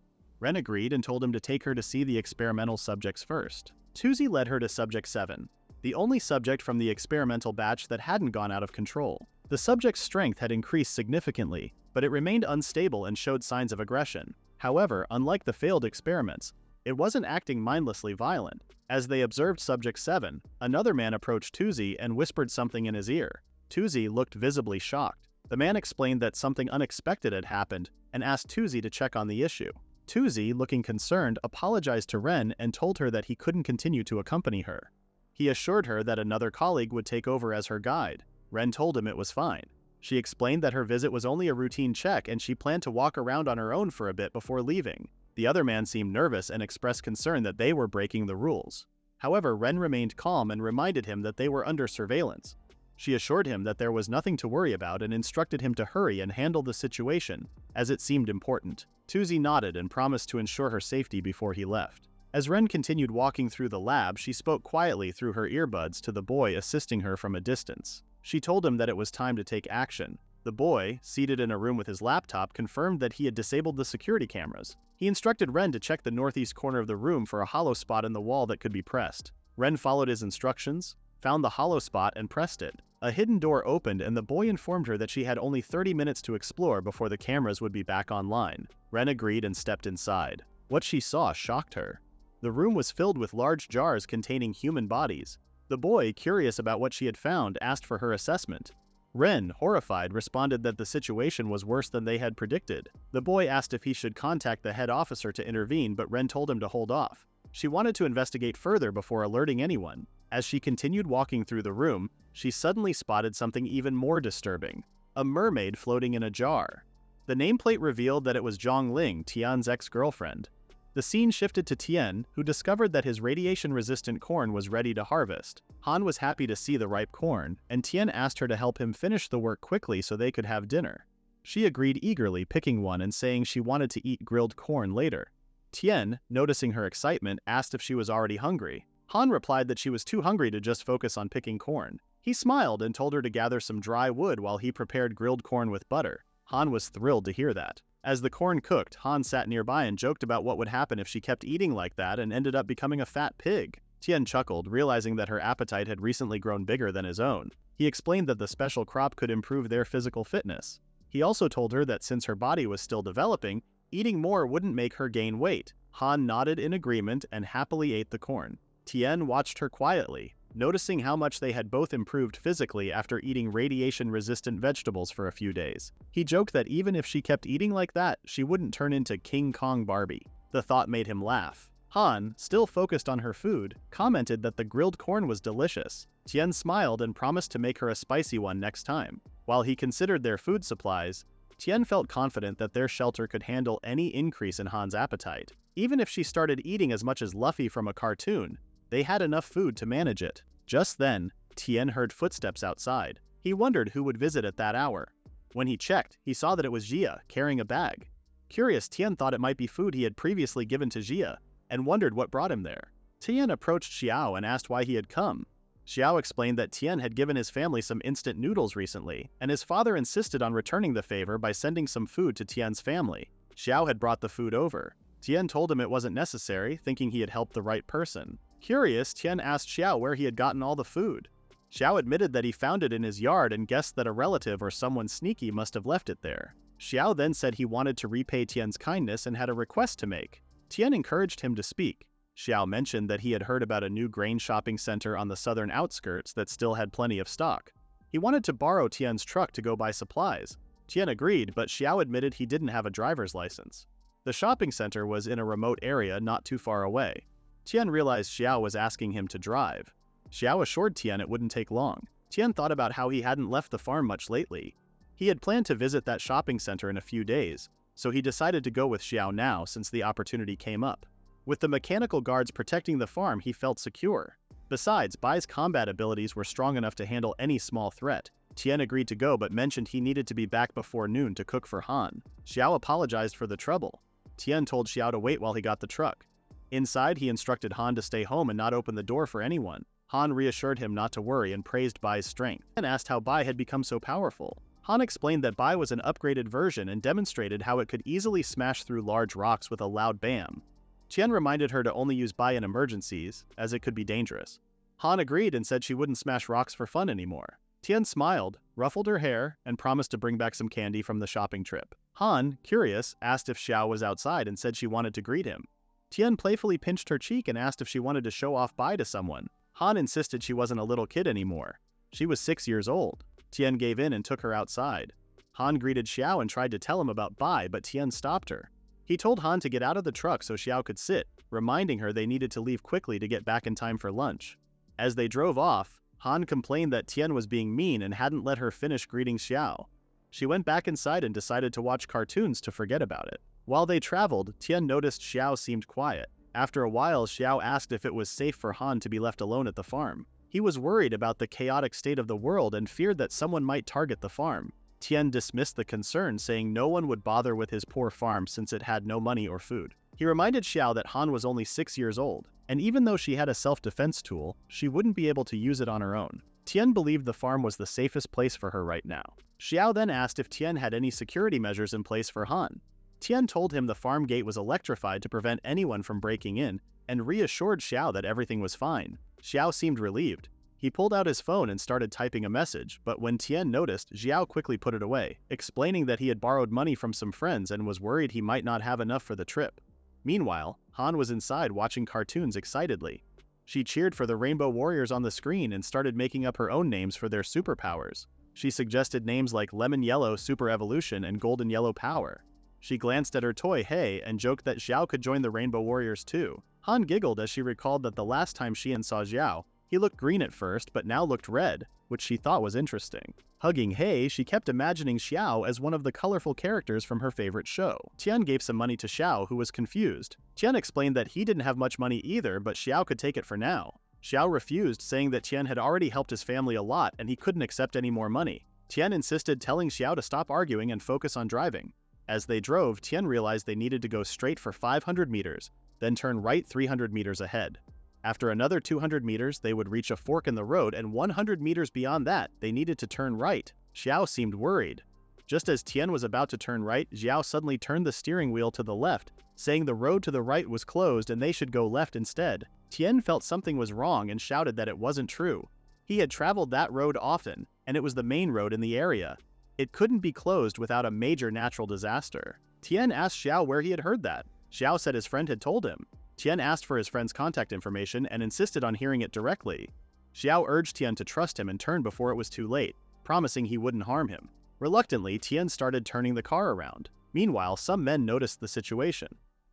Ren agreed and told him to take her to see the experimental subjects first. Tuzi led her to Subject 7, the only subject from the experimental batch that hadn't gone out of control. The subject's strength had increased significantly, but it remained unstable and showed signs of aggression. However, unlike the failed experiments, it wasn't acting mindlessly violent. As they observed Subject 7, another man approached Tuzi and whispered something in his ear. Tuzi looked visibly shocked. The man explained that something unexpected had happened and asked Tuzi to check on the issue. Tuzi, looking concerned, apologized to Ren and told her that he couldn't continue to accompany her. He assured her that another colleague would take over as her guide. Ren told him it was fine. She explained that her visit was only a routine check and she planned to walk around on her own for a bit before leaving. The other man seemed nervous and expressed concern that they were breaking the rules. However, Ren remained calm and reminded him that they were under surveillance. She assured him that there was nothing to worry about and instructed him to hurry and handle the situation, as it seemed important. Tuzi nodded and promised to ensure her safety before he left. As Ren continued walking through the lab, she spoke quietly through her earbuds to the boy assisting her from a distance. She told him that it was time to take action. The boy, seated in a room with his laptop, confirmed that he had disabled the security cameras. He instructed Ren to check the northeast corner of the room for a hollow spot in the wall that could be pressed. Ren followed his instructions, found the hollow spot, and pressed it. A hidden door opened and the boy informed her that she had only 30 minutes to explore before the cameras would be back online. Ren agreed and stepped inside. What she saw shocked her. The room was filled with large jars containing human bodies. The boy, curious about what she had found, asked for her assessment. Ren, horrified, responded that the situation was worse than they had predicted. The boy asked if he should contact the head officer to intervene, but Ren told him to hold off. She wanted to investigate further before alerting anyone. As she continued walking through the room, she suddenly spotted something even more disturbing: a mermaid floating in a jar. The nameplate revealed that it was Zhongling, Tian's ex-girlfriend. The scene shifted to Tian, who discovered that his radiation-resistant corn was ready to harvest. Han was happy to see the ripe corn, and Tian asked her to help him finish the work quickly so they could have dinner. She agreed eagerly, picking one and saying she wanted to eat grilled corn later. Tian, noticing her excitement, asked if she was already hungry. Han replied that she was too hungry to just focus on picking corn. He smiled and told her to gather some dry wood while he prepared grilled corn with butter. Han was thrilled to hear that. As the corn cooked, Han sat nearby and joked about what would happen if she kept eating like that and ended up becoming a fat pig. Tian chuckled, realizing that her appetite had recently grown bigger than his own. He explained that the special crop could improve their physical fitness. He also told her that since her body was still developing, eating more wouldn't make her gain weight. Han nodded in agreement and happily ate the corn. Tian watched her quietly, noticing how much they had both improved physically after eating radiation-resistant vegetables for a few days. He joked that even if she kept eating like that, she wouldn't turn into King Kong Barbie. The thought made him laugh. Han, still focused on her food, commented that the grilled corn was delicious. Tian smiled and promised to make her a spicy one next time. While he considered their food supplies, Tian felt confident that their shelter could handle any increase in Han's appetite. Even if she started eating as much as Luffy from a cartoon, they had enough food to manage it. Just then, Tian heard footsteps outside. He wondered who would visit at that hour. When he checked, he saw that it was Jia, carrying a bag. Curious, Tian thought it might be food he had previously given to Jia, and wondered what brought him there. Tian approached Xiao and asked why he had come. Xiao explained that Tian had given his family some instant noodles recently, and his father insisted on returning the favor by sending some food to Tian's family. Xiao had brought the food over. Tian told him it wasn't necessary, thinking he had helped the right person. Curious, Tian asked Xiao where he had gotten all the food. Xiao admitted that he found it in his yard and guessed that a relative or someone sneaky must have left it there. Xiao then said he wanted to repay Tian's kindness and had a request to make. Tian encouraged him to speak. Xiao mentioned that he had heard about a new grain shopping center on the southern outskirts that still had plenty of stock. He wanted to borrow Tian's truck to go buy supplies. Tian agreed, but Xiao admitted he didn't have a driver's license. The shopping center was in a remote area not too far away. Tian realized Xiao was asking him to drive. Xiao assured Tian it wouldn't take long. Tian thought about how he hadn't left the farm much lately. He had planned to visit that shopping center in a few days, so he decided to go with Xiao now since the opportunity came up. With the mechanical guards protecting the farm, he felt secure. Besides, Bai's combat abilities were strong enough to handle any small threat. Tian agreed to go but mentioned he needed to be back before noon to cook for Han. Xiao apologized for the trouble. Tian told Xiao to wait while he got the truck. Inside, he instructed Han to stay home and not open the door for anyone. Han reassured him not to worry and praised Bai's strength, and asked how Bai had become so powerful. Han explained that Bai was an upgraded version and demonstrated how it could easily smash through large rocks with a loud bam. Tian reminded her to only use Bai in emergencies, as it could be dangerous. Han agreed and said she wouldn't smash rocks for fun anymore. Tian smiled, ruffled her hair, and promised to bring back some candy from the shopping trip. Han, curious, asked if Xiao was outside and said she wanted to greet him. Tian playfully pinched her cheek and asked if she wanted to show off Bai to someone. Han insisted she wasn't a little kid anymore. She was 6 years old. Tian gave in and took her outside. Han greeted Xiao and tried to tell him about Bai, but Tian stopped her. He told Han to get out of the truck so Xiao could sit, reminding her they needed to leave quickly to get back in time for lunch. As they drove off, Han complained that Tian was being mean and hadn't let her finish greeting Xiao. She went back inside and decided to watch cartoons to forget about it. While they traveled, Tian noticed Xiao seemed quiet. After a while, Xiao asked if it was safe for Han to be left alone at the farm. He was worried about the chaotic state of the world and feared that someone might target the farm. Tian dismissed the concern, saying no one would bother with his poor farm since it had no money or food. He reminded Xiao that Han was only 6 years old, and even though she had a self-defense tool, she wouldn't be able to use it on her own. Tian believed the farm was the safest place for her right now. Xiao then asked if Tian had any security measures in place for Han. Tian told him the farm gate was electrified to prevent anyone from breaking in, and reassured Xiao that everything was fine. Xiao seemed relieved. He pulled out his phone and started typing a message, but when Tian noticed, Xiao quickly put it away, explaining that he had borrowed money from some friends and was worried he might not have enough for the trip. Meanwhile, Han was inside watching cartoons excitedly. She cheered for the Rainbow Warriors on the screen and started making up her own names for their superpowers. She suggested names like Lemon Yellow Super Evolution and Golden Yellow Power. She glanced at her toy Hey and joked that Xiao could join the Rainbow Warriors too. Han giggled as she recalled that the last time she saw Xiao, he looked green at first but now looked red, which she thought was interesting. Hugging Hey, she kept imagining Xiao as one of the colorful characters from her favorite show. Tian gave some money to Xiao, who was confused. Tian explained that he didn't have much money either, but Xiao could take it for now. Xiao refused, saying that Tian had already helped his family a lot and he couldn't accept any more money. Tian insisted, telling Xiao to stop arguing and focus on driving. As they drove, Tian realized they needed to go straight for 500 meters, then turn right 300 meters ahead. After another 200 meters, they would reach a fork in the road, and 100 meters beyond that, they needed to turn right. Xiao seemed worried. Just as Tian was about to turn right, Xiao suddenly turned the steering wheel to the left, saying the road to the right was closed and they should go left instead. Tian felt something was wrong and shouted that it wasn't true. He had traveled that road often, and it was the main road in the area. It couldn't be closed without a major natural disaster. Tian asked Xiao where he had heard that. Xiao said his friend had told him. Tian asked for his friend's contact information and insisted on hearing it directly. Xiao urged Tian to trust him and turn before it was too late, promising he wouldn't harm him. Reluctantly, Tian started turning the car around. Meanwhile, some men noticed the situation.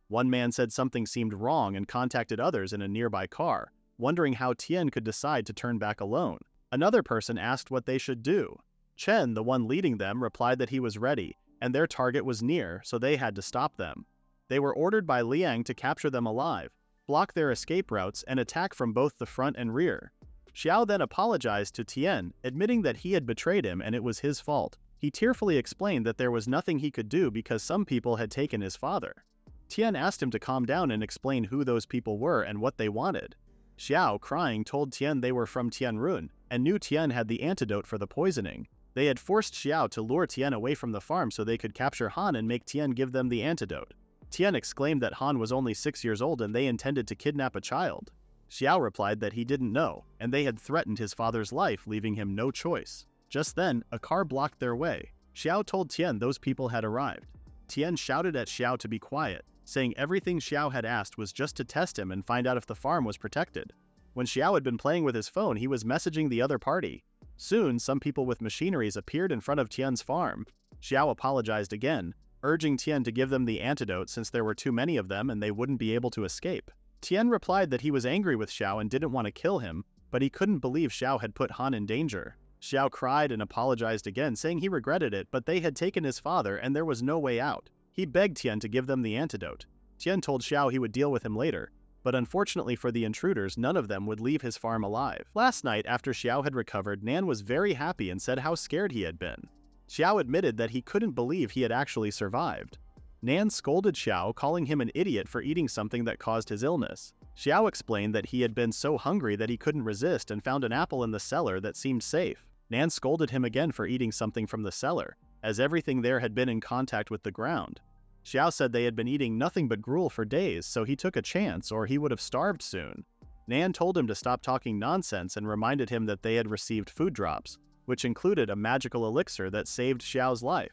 One man said something seemed wrong and contacted others in a nearby car, wondering how Tian could decide to turn back alone. Another person asked what they should do. Chen, the one leading them, replied that he was ready, and their target was near, so they had to stop them. They were ordered by Liang to capture them alive, block their escape routes, and attack from both the front and rear. Xiao then apologized to Tian, admitting that he had betrayed him and it was his fault. He tearfully explained that there was nothing he could do because some people had taken his father. Tian asked him to calm down and explain who those people were and what they wanted. Xiao, crying, told Tian they were from Tianrun, and knew Tian had the antidote for the poisoning. They had forced Xiao to lure Tian away from the farm so they could capture Han and make Tian give them the antidote. Tian exclaimed that Han was only 6 years old and they intended to kidnap a child. Xiao replied that he didn't know, and they had threatened his father's life, leaving him no choice. Just then, a car blocked their way. Xiao told Tian those people had arrived. Tian shouted at Xiao to be quiet, saying everything Xiao had asked was just to test him and find out if the farm was protected. When Xiao had been playing with his phone, he was messaging the other party. Soon, some people with machineries appeared in front of Tian's farm. Xiao apologized again, urging Tian to give them the antidote since there were too many of them and they wouldn't be able to escape. Tian replied that he was angry with Xiao and didn't want to kill him, but he couldn't believe Xiao had put Han in danger. Xiao cried and apologized again, saying he regretted it, but they had taken his father and there was no way out. He begged Tian to give them the antidote. Tian told Xiao he would deal with him later, but unfortunately for the intruders, none of them would leave his farm alive. Last night, after Xiao had recovered, Nan was very happy and said how scared he had been. Xiao admitted that he couldn't believe he had actually survived. Nan scolded Xiao, calling him an idiot for eating something that caused his illness. Xiao explained that he had been so hungry that he couldn't resist and found an apple in the cellar that seemed safe. Nan scolded him again for eating something from the cellar, as everything there had been in contact with the ground. Xiao said they had been eating nothing but gruel for days, so he took a chance or he would have starved soon. Nan told him to stop talking nonsense and reminded him that they had received food drops, which included a magical elixir that saved Xiao's life.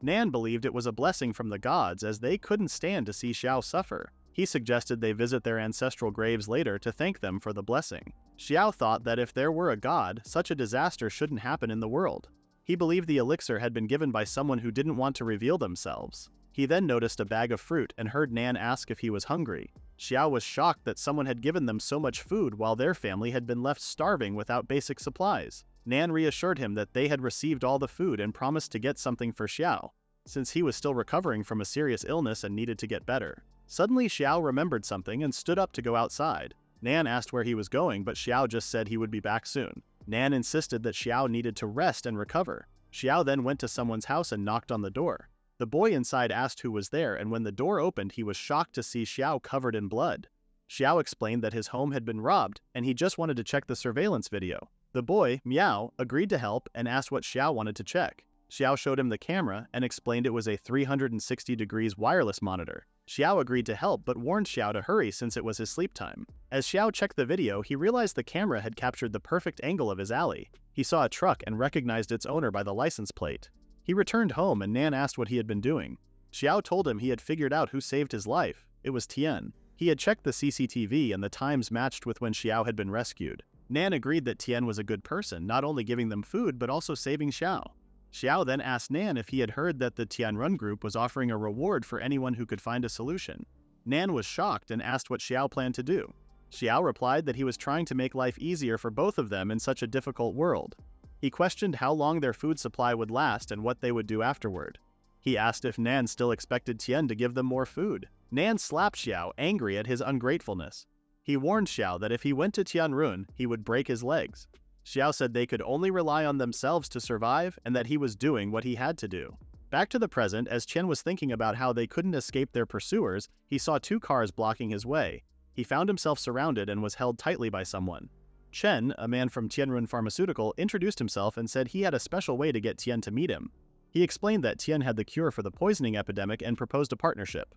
Nan believed it was a blessing from the gods as they couldn't stand to see Xiao suffer. He suggested they visit their ancestral graves later to thank them for the blessing. Xiao thought that if there were a god, such a disaster shouldn't happen in the world. He believed the elixir had been given by someone who didn't want to reveal themselves. He then noticed a bag of fruit and heard Nan ask if he was hungry. Xiao was shocked that someone had given them so much food while their family had been left starving without basic supplies. Nan reassured him that they had received all the food and promised to get something for Xiao, since he was still recovering from a serious illness and needed to get better. Suddenly Xiao remembered something and stood up to go outside. Nan asked where he was going, but Xiao just said he would be back soon. Nan insisted that Xiao needed to rest and recover. Xiao then went to someone's house and knocked on the door. The boy inside asked who was there, and when the door opened, he was shocked to see Xiao covered in blood. Xiao explained that his home had been robbed, and he just wanted to check the surveillance video. The boy, Miao, agreed to help and asked what Xiao wanted to check. Xiao showed him the camera and explained it was a 360 degrees wireless monitor. Xiao agreed to help but warned Xiao to hurry since it was his sleep time. As Xiao checked the video, he realized the camera had captured the perfect angle of his alley. He saw a truck and recognized its owner by the license plate. He returned home and Nan asked what he had been doing. Xiao told him he had figured out who saved his life. It was Tian. He had checked the CCTV and the times matched with when Xiao had been rescued. Nan agreed that Tian was a good person, not only giving them food but also saving Xiao. Xiao then asked Nan if he had heard that the Tianrun group was offering a reward for anyone who could find a solution. Nan was shocked and asked what Xiao planned to do. Xiao replied that he was trying to make life easier for both of them in such a difficult world. He questioned how long their food supply would last and what they would do afterward. He asked if Nan still expected Tian to give them more food. Nan slapped Xiao, angry at his ungratefulness. He warned Xiao that if he went to Tianrun, he would break his legs. Xiao said they could only rely on themselves to survive and that he was doing what he had to do. Back to the present, as Chen was thinking about how they couldn't escape their pursuers, he saw two cars blocking his way. He found himself surrounded and was held tightly by someone. Chen, a man from Tianrun Pharmaceutical, introduced himself and said he had a special way to get Tian to meet him. He explained that Tian had the cure for the poisoning epidemic and proposed a partnership.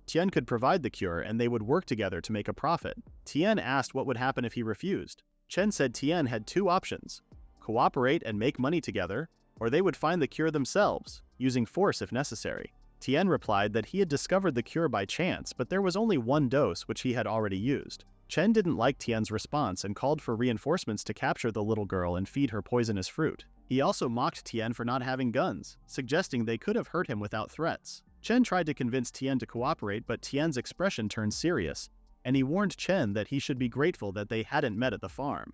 Tian could provide the cure and they would work together to make a profit. Tian asked what would happen if he refused. Chen said Tian had two options: cooperate and make money together, or they would find the cure themselves, using force if necessary. Tian replied that he had discovered the cure by chance, but there was only one dose which he had already used. Chen didn't like Tian's response and called for reinforcements to capture the little girl and feed her poisonous fruit. He also mocked Tian for not having guns, suggesting they could have hurt him without threats. Chen tried to convince Tian to cooperate, but Tian's expression turned serious, and he warned Chen that he should be grateful that they hadn't met at the farm.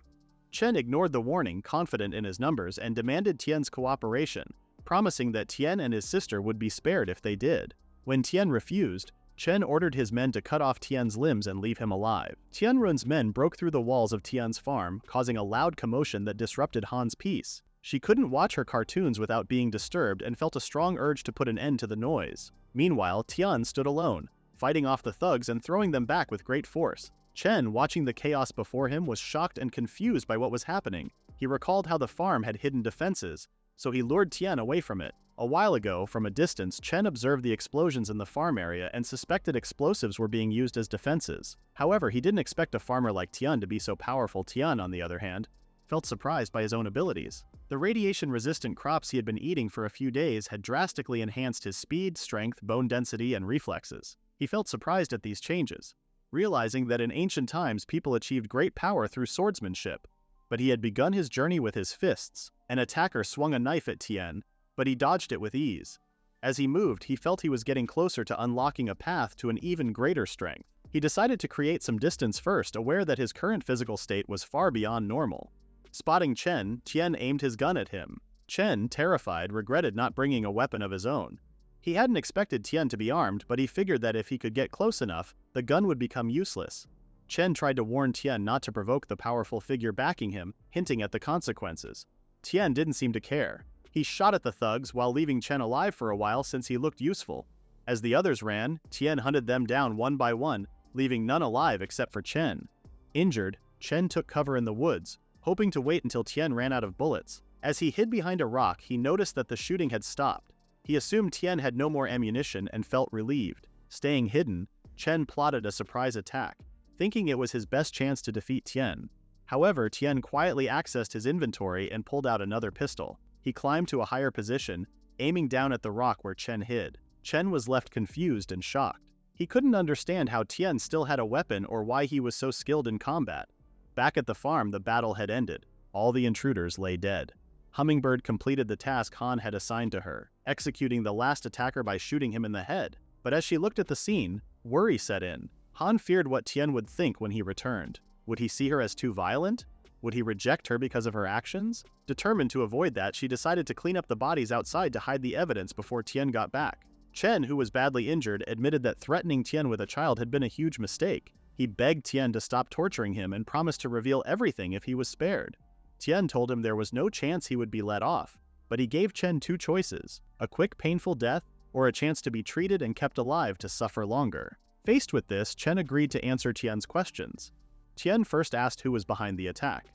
Chen ignored the warning, confident in his numbers, and demanded Tian's cooperation, promising that Tian and his sister would be spared if they did. When Tian refused, Chen ordered his men to cut off Tian's limbs and leave him alive. Tianrun's men broke through the walls of Tian's farm, causing a loud commotion that disrupted Han's peace. She couldn't watch her cartoons without being disturbed and felt a strong urge to put an end to the noise. Meanwhile, Tian stood alone, fighting off the thugs and throwing them back with great force. Chen, watching the chaos before him, was shocked and confused by what was happening. He recalled how the farm had hidden defenses, so he lured Tian away from it. A while ago, from a distance, Chen observed the explosions in the farm area and suspected explosives were being used as defenses. However, he didn't expect a farmer like Tian to be so powerful. Tian, on the other hand, felt surprised by his own abilities. The radiation-resistant crops he had been eating for a few days had drastically enhanced his speed, strength, bone density, and reflexes. He felt surprised at these changes, realizing that in ancient times people achieved great power through swordsmanship. But he had begun his journey with his fists. An attacker swung a knife at Tian, but he dodged it with ease. As he moved, he felt he was getting closer to unlocking a path to an even greater strength. He decided to create some distance first, aware that his current physical state was far beyond normal. Spotting Chen, Tian aimed his gun at him. Chen, terrified, regretted not bringing a weapon of his own. He hadn't expected Tian to be armed, but he figured that if he could get close enough, the gun would become useless. Chen tried to warn Tian not to provoke the powerful figure backing him, hinting at the consequences. Tian didn't seem to care. He shot at the thugs while leaving Chen alive for a while since he looked useful. As the others ran, Tian hunted them down one by one, leaving none alive except for Chen. Injured, Chen took cover in the woods, hoping to wait until Tian ran out of bullets. As he hid behind a rock, he noticed that the shooting had stopped. He assumed Tian had no more ammunition and felt relieved. Staying hidden, Chen plotted a surprise attack, thinking it was his best chance to defeat Tian. However, Tian quietly accessed his inventory and pulled out another pistol. He climbed to a higher position, aiming down at the rock where Chen hid. Chen was left confused and shocked. He couldn't understand how Tian still had a weapon or why he was so skilled in combat. Back at the farm, the battle had ended. All the intruders lay dead. Hummingbird completed the task Han had assigned to her, executing the last attacker by shooting him in the head. But as she looked at the scene, worry set in. Han feared what Tian would think when he returned. Would he see her as too violent? Would he reject her because of her actions? Determined to avoid that, she decided to clean up the bodies outside to hide the evidence before Tian got back. Chen, who was badly injured, admitted that threatening Tian with a child had been a huge mistake. He begged Tian to stop torturing him and promised to reveal everything if he was spared. Tian told him there was no chance he would be let off, but he gave Chen two choices: a quick, painful death, or a chance to be treated and kept alive to suffer longer. Faced with this, Chen agreed to answer Tian's questions. Tian first asked who was behind the attack.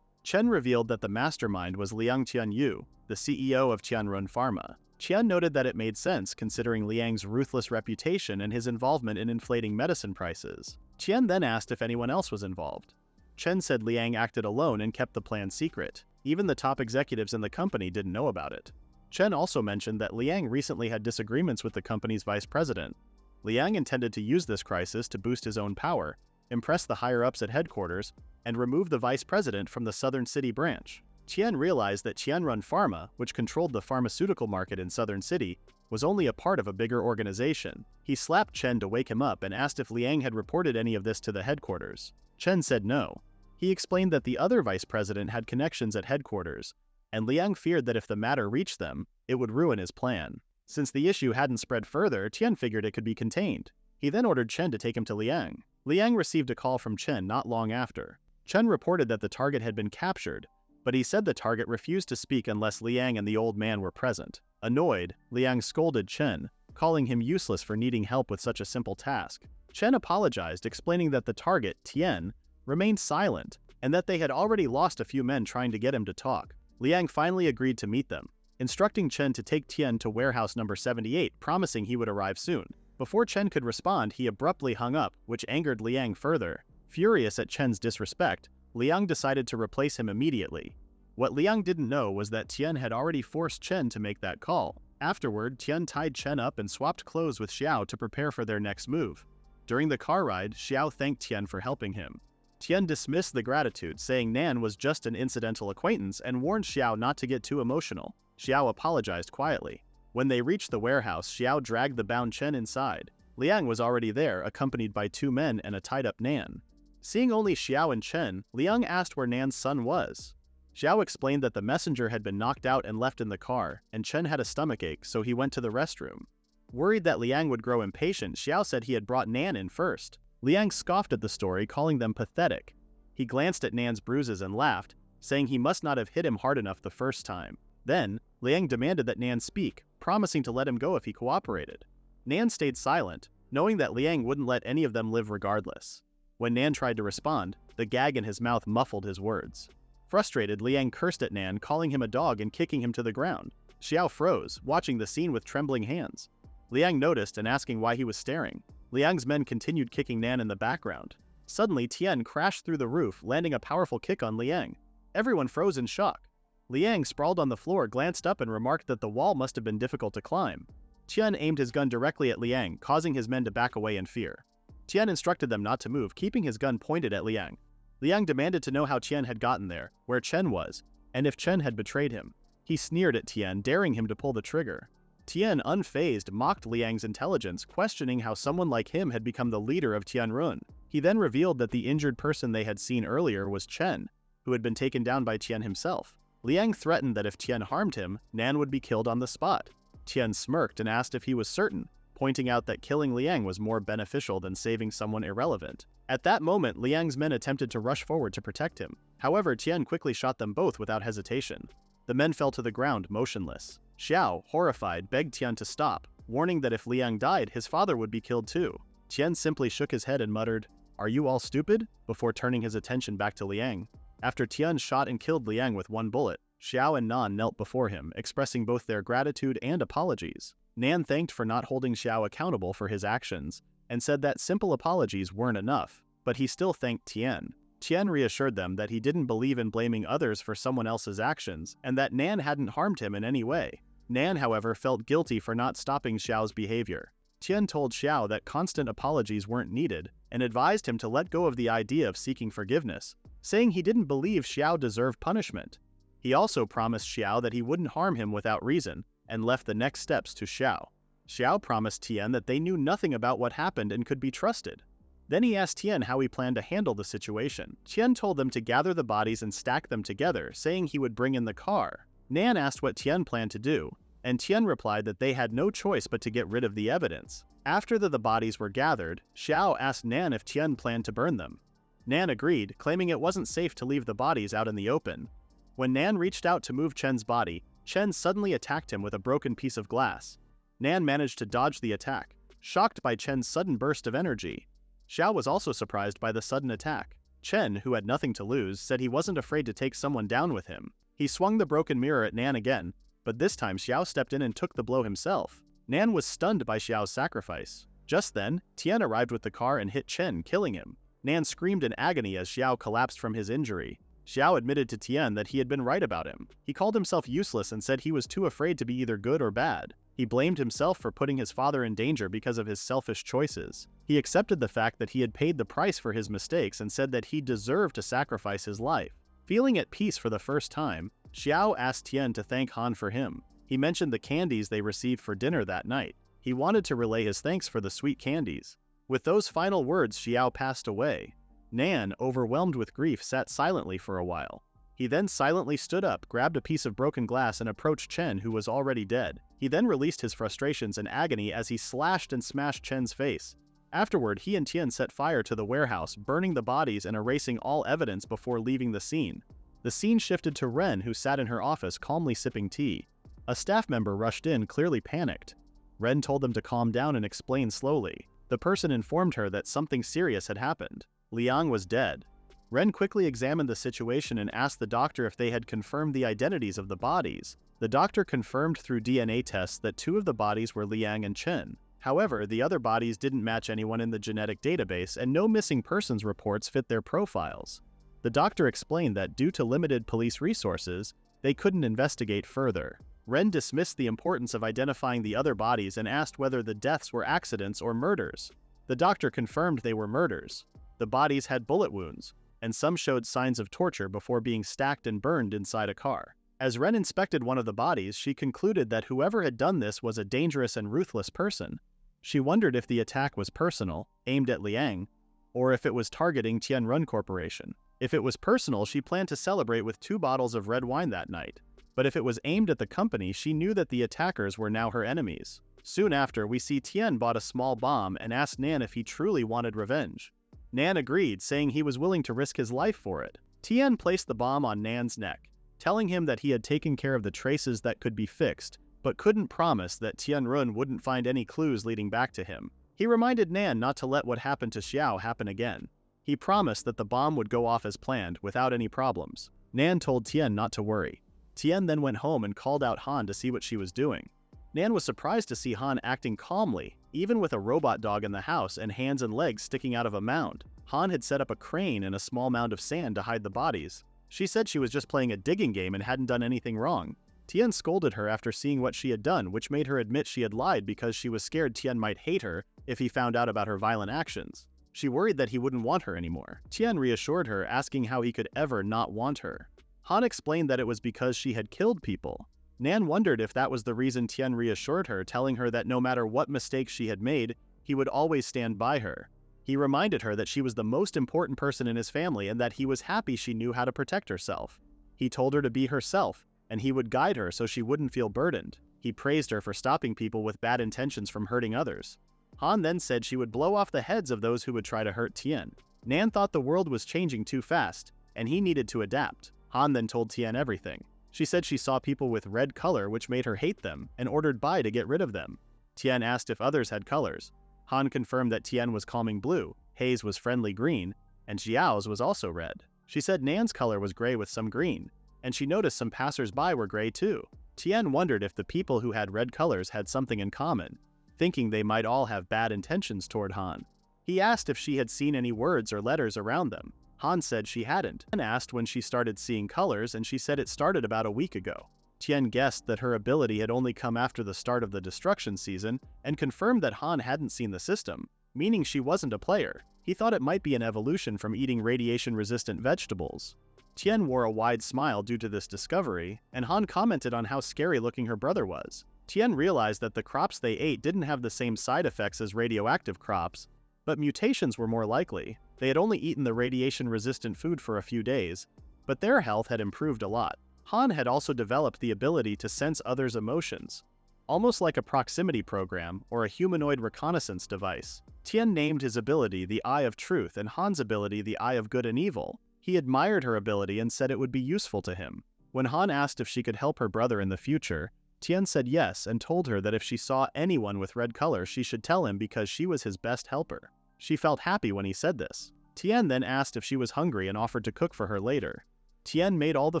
Chen revealed that the mastermind was Liang Tianyu, the CEO of Tianrun Pharma. Chen noted that it made sense considering Liang's ruthless reputation and his involvement in inflating medicine prices. Chen then asked if anyone else was involved. Chen said Liang acted alone and kept the plan secret. Even the top executives in the company didn't know about it. Chen also mentioned that Liang recently had disagreements with the company's vice president. Liang intended to use this crisis to boost his own power, impress the higher-ups at headquarters, and remove the vice president from the Southern City branch. Tian realized that Tianrun Pharma, which controlled the pharmaceutical market in Southern City, was only a part of a bigger organization. He slapped Chen to wake him up and asked if Liang had reported any of this to the headquarters. Chen said no. He explained that the other vice president had connections at headquarters, and Liang feared that if the matter reached them, it would ruin his plan. Since the issue hadn't spread further, Tian figured it could be contained. He then ordered Chen to take him to Liang. Liang received a call from Chen not long after. Chen reported that the target had been captured, but he said the target refused to speak unless Liang and the old man were present. Annoyed, Liang scolded Chen, calling him useless for needing help with such a simple task. Chen apologized, explaining that the target, Tian, remained silent, and that they had already lost a few men trying to get him to talk. Liang finally agreed to meet them, instructing Chen to take Tian to warehouse number 78, promising he would arrive soon. Before Chen could respond, he abruptly hung up, which angered Liang further. Furious at Chen's disrespect, Liang decided to replace him immediately. What Liang didn't know was that Tian had already forced Chen to make that call. Afterward, Tian tied Chen up and swapped clothes with Xiao to prepare for their next move. During the car ride, Xiao thanked Tian for helping him. Tian dismissed the gratitude, saying Nan was just an incidental acquaintance and warned Xiao not to get too emotional. Xiao apologized quietly. When they reached the warehouse, Xiao dragged the bound Chen inside. Liang was already there, accompanied by two men and a tied-up Nan. Seeing only Xiao and Chen, Liang asked where Nan's son was. Xiao explained that the messenger had been knocked out and left in the car, and Chen had a stomachache, so he went to the restroom. Worried that Liang would grow impatient, Xiao said he had brought Nan in first. Liang scoffed at the story, calling them pathetic. He glanced at Nan's bruises and laughed, saying he must not have hit him hard enough the first time. Then, Liang demanded that Nan speak, promising to let him go if he cooperated. Nan stayed silent, knowing that Liang wouldn't let any of them live regardless. When Nan tried to respond, the gag in his mouth muffled his words. Frustrated, Liang cursed at Nan, calling him a dog and kicking him to the ground. Xiao froze, watching the scene with trembling hands. Liang noticed and asking why he was staring. Liang's men continued kicking Nan in the background. Suddenly, Tian crashed through the roof, landing a powerful kick on Liang. Everyone froze in shock. Liang, sprawled on the floor, glanced up and remarked that the wall must have been difficult to climb. Tian aimed his gun directly at Liang, causing his men to back away in fear. Tian instructed them not to move, keeping his gun pointed at Liang. Liang demanded to know how Tian had gotten there, where Chen was, and if Chen had betrayed him. He sneered at Tian, daring him to pull the trigger. Tian, unfazed, mocked Liang's intelligence, questioning how someone like him had become the leader of Tianrun. He then revealed that the injured person they had seen earlier was Chen. who had been taken down by Tian himself. Liang threatened that if Tian harmed him, Nan would be killed on the spot. Tian smirked and asked if he was certain, pointing out that killing Liang was more beneficial than saving someone irrelevant. At that moment, Liang's men attempted to rush forward to protect him. However, Tian quickly shot them both without hesitation. The men fell to the ground, motionless. Xiao, horrified, begged Tian to stop, warning that if Liang died, his father would be killed too. Tian simply shook his head and muttered, "Are you all stupid?" before turning his attention back to Liang. After Tian shot and killed Liang with one bullet, Xiao and Nan knelt before him, expressing both their gratitude and apologies. Nan thanked for not holding Xiao accountable for his actions, and said that simple apologies weren't enough, but he still thanked Tian. Tian reassured them that he didn't believe in blaming others for someone else's actions, and that Nan hadn't harmed him in any way. Nan, however, felt guilty for not stopping Xiao's behavior. Tian told Xiao that constant apologies weren't needed, and advised him to let go of the idea of seeking forgiveness, saying he didn't believe Xiao deserved punishment. He also promised Xiao that he wouldn't harm him without reason, and left the next steps to Xiao. Xiao promised Tian that they knew nothing about what happened and could be trusted. Then he asked Tian how he planned to handle the situation. Tian told them to gather the bodies and stack them together, saying he would bring in the car. Nan asked what Tian planned to do, and Tian replied that they had no choice but to get rid of the evidence. After the bodies were gathered, Xiao asked Nan if Tian planned to burn them. Nan agreed, claiming it wasn't safe to leave the bodies out in the open. When Nan reached out to move Chen's body, Chen suddenly attacked him with a broken piece of glass. Nan managed to dodge the attack, shocked by Chen's sudden burst of energy. Xiao was also surprised by the sudden attack. Chen, who had nothing to lose, said he wasn't afraid to take someone down with him. He swung the broken mirror at Nan again, but this time Xiao stepped in and took the blow himself. Nan was stunned by Xiao's sacrifice. Just then, Tian arrived with the car and hit Chen, killing him. Nan screamed in agony as Xiao collapsed from his injury. Xiao admitted to Tian that he had been right about him. He called himself useless and said he was too afraid to be either good or bad. He blamed himself for putting his father in danger because of his selfish choices. He accepted the fact that he had paid the price for his mistakes and said that he deserved to sacrifice his life. Feeling at peace for the first time, Xiao asked Tian to thank Han for him. He mentioned the candies they received for dinner that night. He wanted to relay his thanks for the sweet candies. With those final words, Xiao passed away. Nan, overwhelmed with grief, sat silently for a while. He then silently stood up, grabbed a piece of broken glass, and approached Chen, who was already dead. He then released his frustrations and agony as he slashed and smashed Chen's face. Afterward, he and Tian set fire to the warehouse, burning the bodies and erasing all evidence before leaving the scene. The scene shifted to Ren, who sat in her office calmly sipping tea. A staff member rushed in, clearly panicked. Ren told them to calm down and explain slowly. The person informed her that something serious had happened. Liang was dead. Ren quickly examined the situation and asked the doctor if they had confirmed the identities of the bodies. The doctor confirmed through DNA tests that 2 of the bodies were Liang and Chen. However, the other bodies didn't match anyone in the genetic database, and no missing persons reports fit their profiles. The doctor explained that due to limited police resources, they couldn't investigate further. Ren dismissed the importance of identifying the other bodies and asked whether the deaths were accidents or murders. The doctor confirmed they were murders. The bodies had bullet wounds, and some showed signs of torture before being stacked and burned inside a car. As Ren inspected one of the bodies, she concluded that whoever had done this was a dangerous and ruthless person. She wondered if the attack was personal, aimed at Liang, or if it was targeting Tianrun Corporation. If it was personal, she planned to celebrate with 2 bottles of red wine that night. But if it was aimed at the company, she knew that the attackers were now her enemies. Soon after, we see Tian bought a small bomb and asked Nan if he truly wanted revenge. Nan agreed, saying he was willing to risk his life for it. Tian placed the bomb on Nan's neck, telling him that he had taken care of the traces that could be fixed, but couldn't promise that Tianrun wouldn't find any clues leading back to him. He reminded Nan not to let what happened to Xiao happen again. He promised that the bomb would go off as planned, without any problems. Nan told Tian not to worry. Tian then went home and called out Han to see what she was doing. Nan was surprised to see Han acting calmly, even with a robot dog in the house and hands and legs sticking out of a mound. Han had set up a crane and a small mound of sand to hide the bodies. She said she was just playing a digging game and hadn't done anything wrong. Tian scolded her after seeing what she had done, which made her admit she had lied because she was scared Tian might hate her if he found out about her violent actions. She worried that he wouldn't want her anymore. Tian reassured her, asking how he could ever not want her. Han explained that it was because she had killed people. Nan wondered if that was the reason Tian reassured her, telling her that no matter what mistakes she had made, he would always stand by her. He reminded her that she was the most important person in his family and that he was happy she knew how to protect herself. He told her to be herself, and he would guide her so she wouldn't feel burdened. He praised her for stopping people with bad intentions from hurting others. Han then said she would blow off the heads of those who would try to hurt Tien. Nan thought the world was changing too fast, and he needed to adapt. Han then told Tien everything. She said she saw people with red color which made her hate them, and ordered Bai to get rid of them. Tien asked if others had colors. Han confirmed that Tien was calming blue, Hei's was friendly green, and Xiao's was also red. She said Nan's color was gray with some green, and she noticed some passers-by were gray too. Tien wondered if the people who had red colors had something in common, thinking they might all have bad intentions toward Han. He asked if she had seen any words or letters around them. Han said she hadn't, and asked when she started seeing colors, and she said it started about a week ago. Tien guessed that her ability had only come after the start of the destruction season, and confirmed that Han hadn't seen the system, meaning she wasn't a player. He thought it might be an evolution from eating radiation-resistant vegetables. Tien wore a wide smile due to this discovery, and Han commented on how scary-looking her brother was. Tien realized that the crops they ate didn't have the same side effects as radioactive crops, but mutations were more likely. They had only eaten the radiation-resistant food for a few days, but their health had improved a lot. Han had also developed the ability to sense others' emotions, almost like a proximity program or a humanoid reconnaissance device. Tien named his ability the Eye of Truth and Han's ability the Eye of Good and Evil. He admired her ability and said it would be useful to him. When Han asked if she could help her brother in the future, Tien said yes and told her that if she saw anyone with red color she should tell him because she was his best helper. She felt happy when he said this. Tien then asked if she was hungry and offered to cook for her later. Tien made all the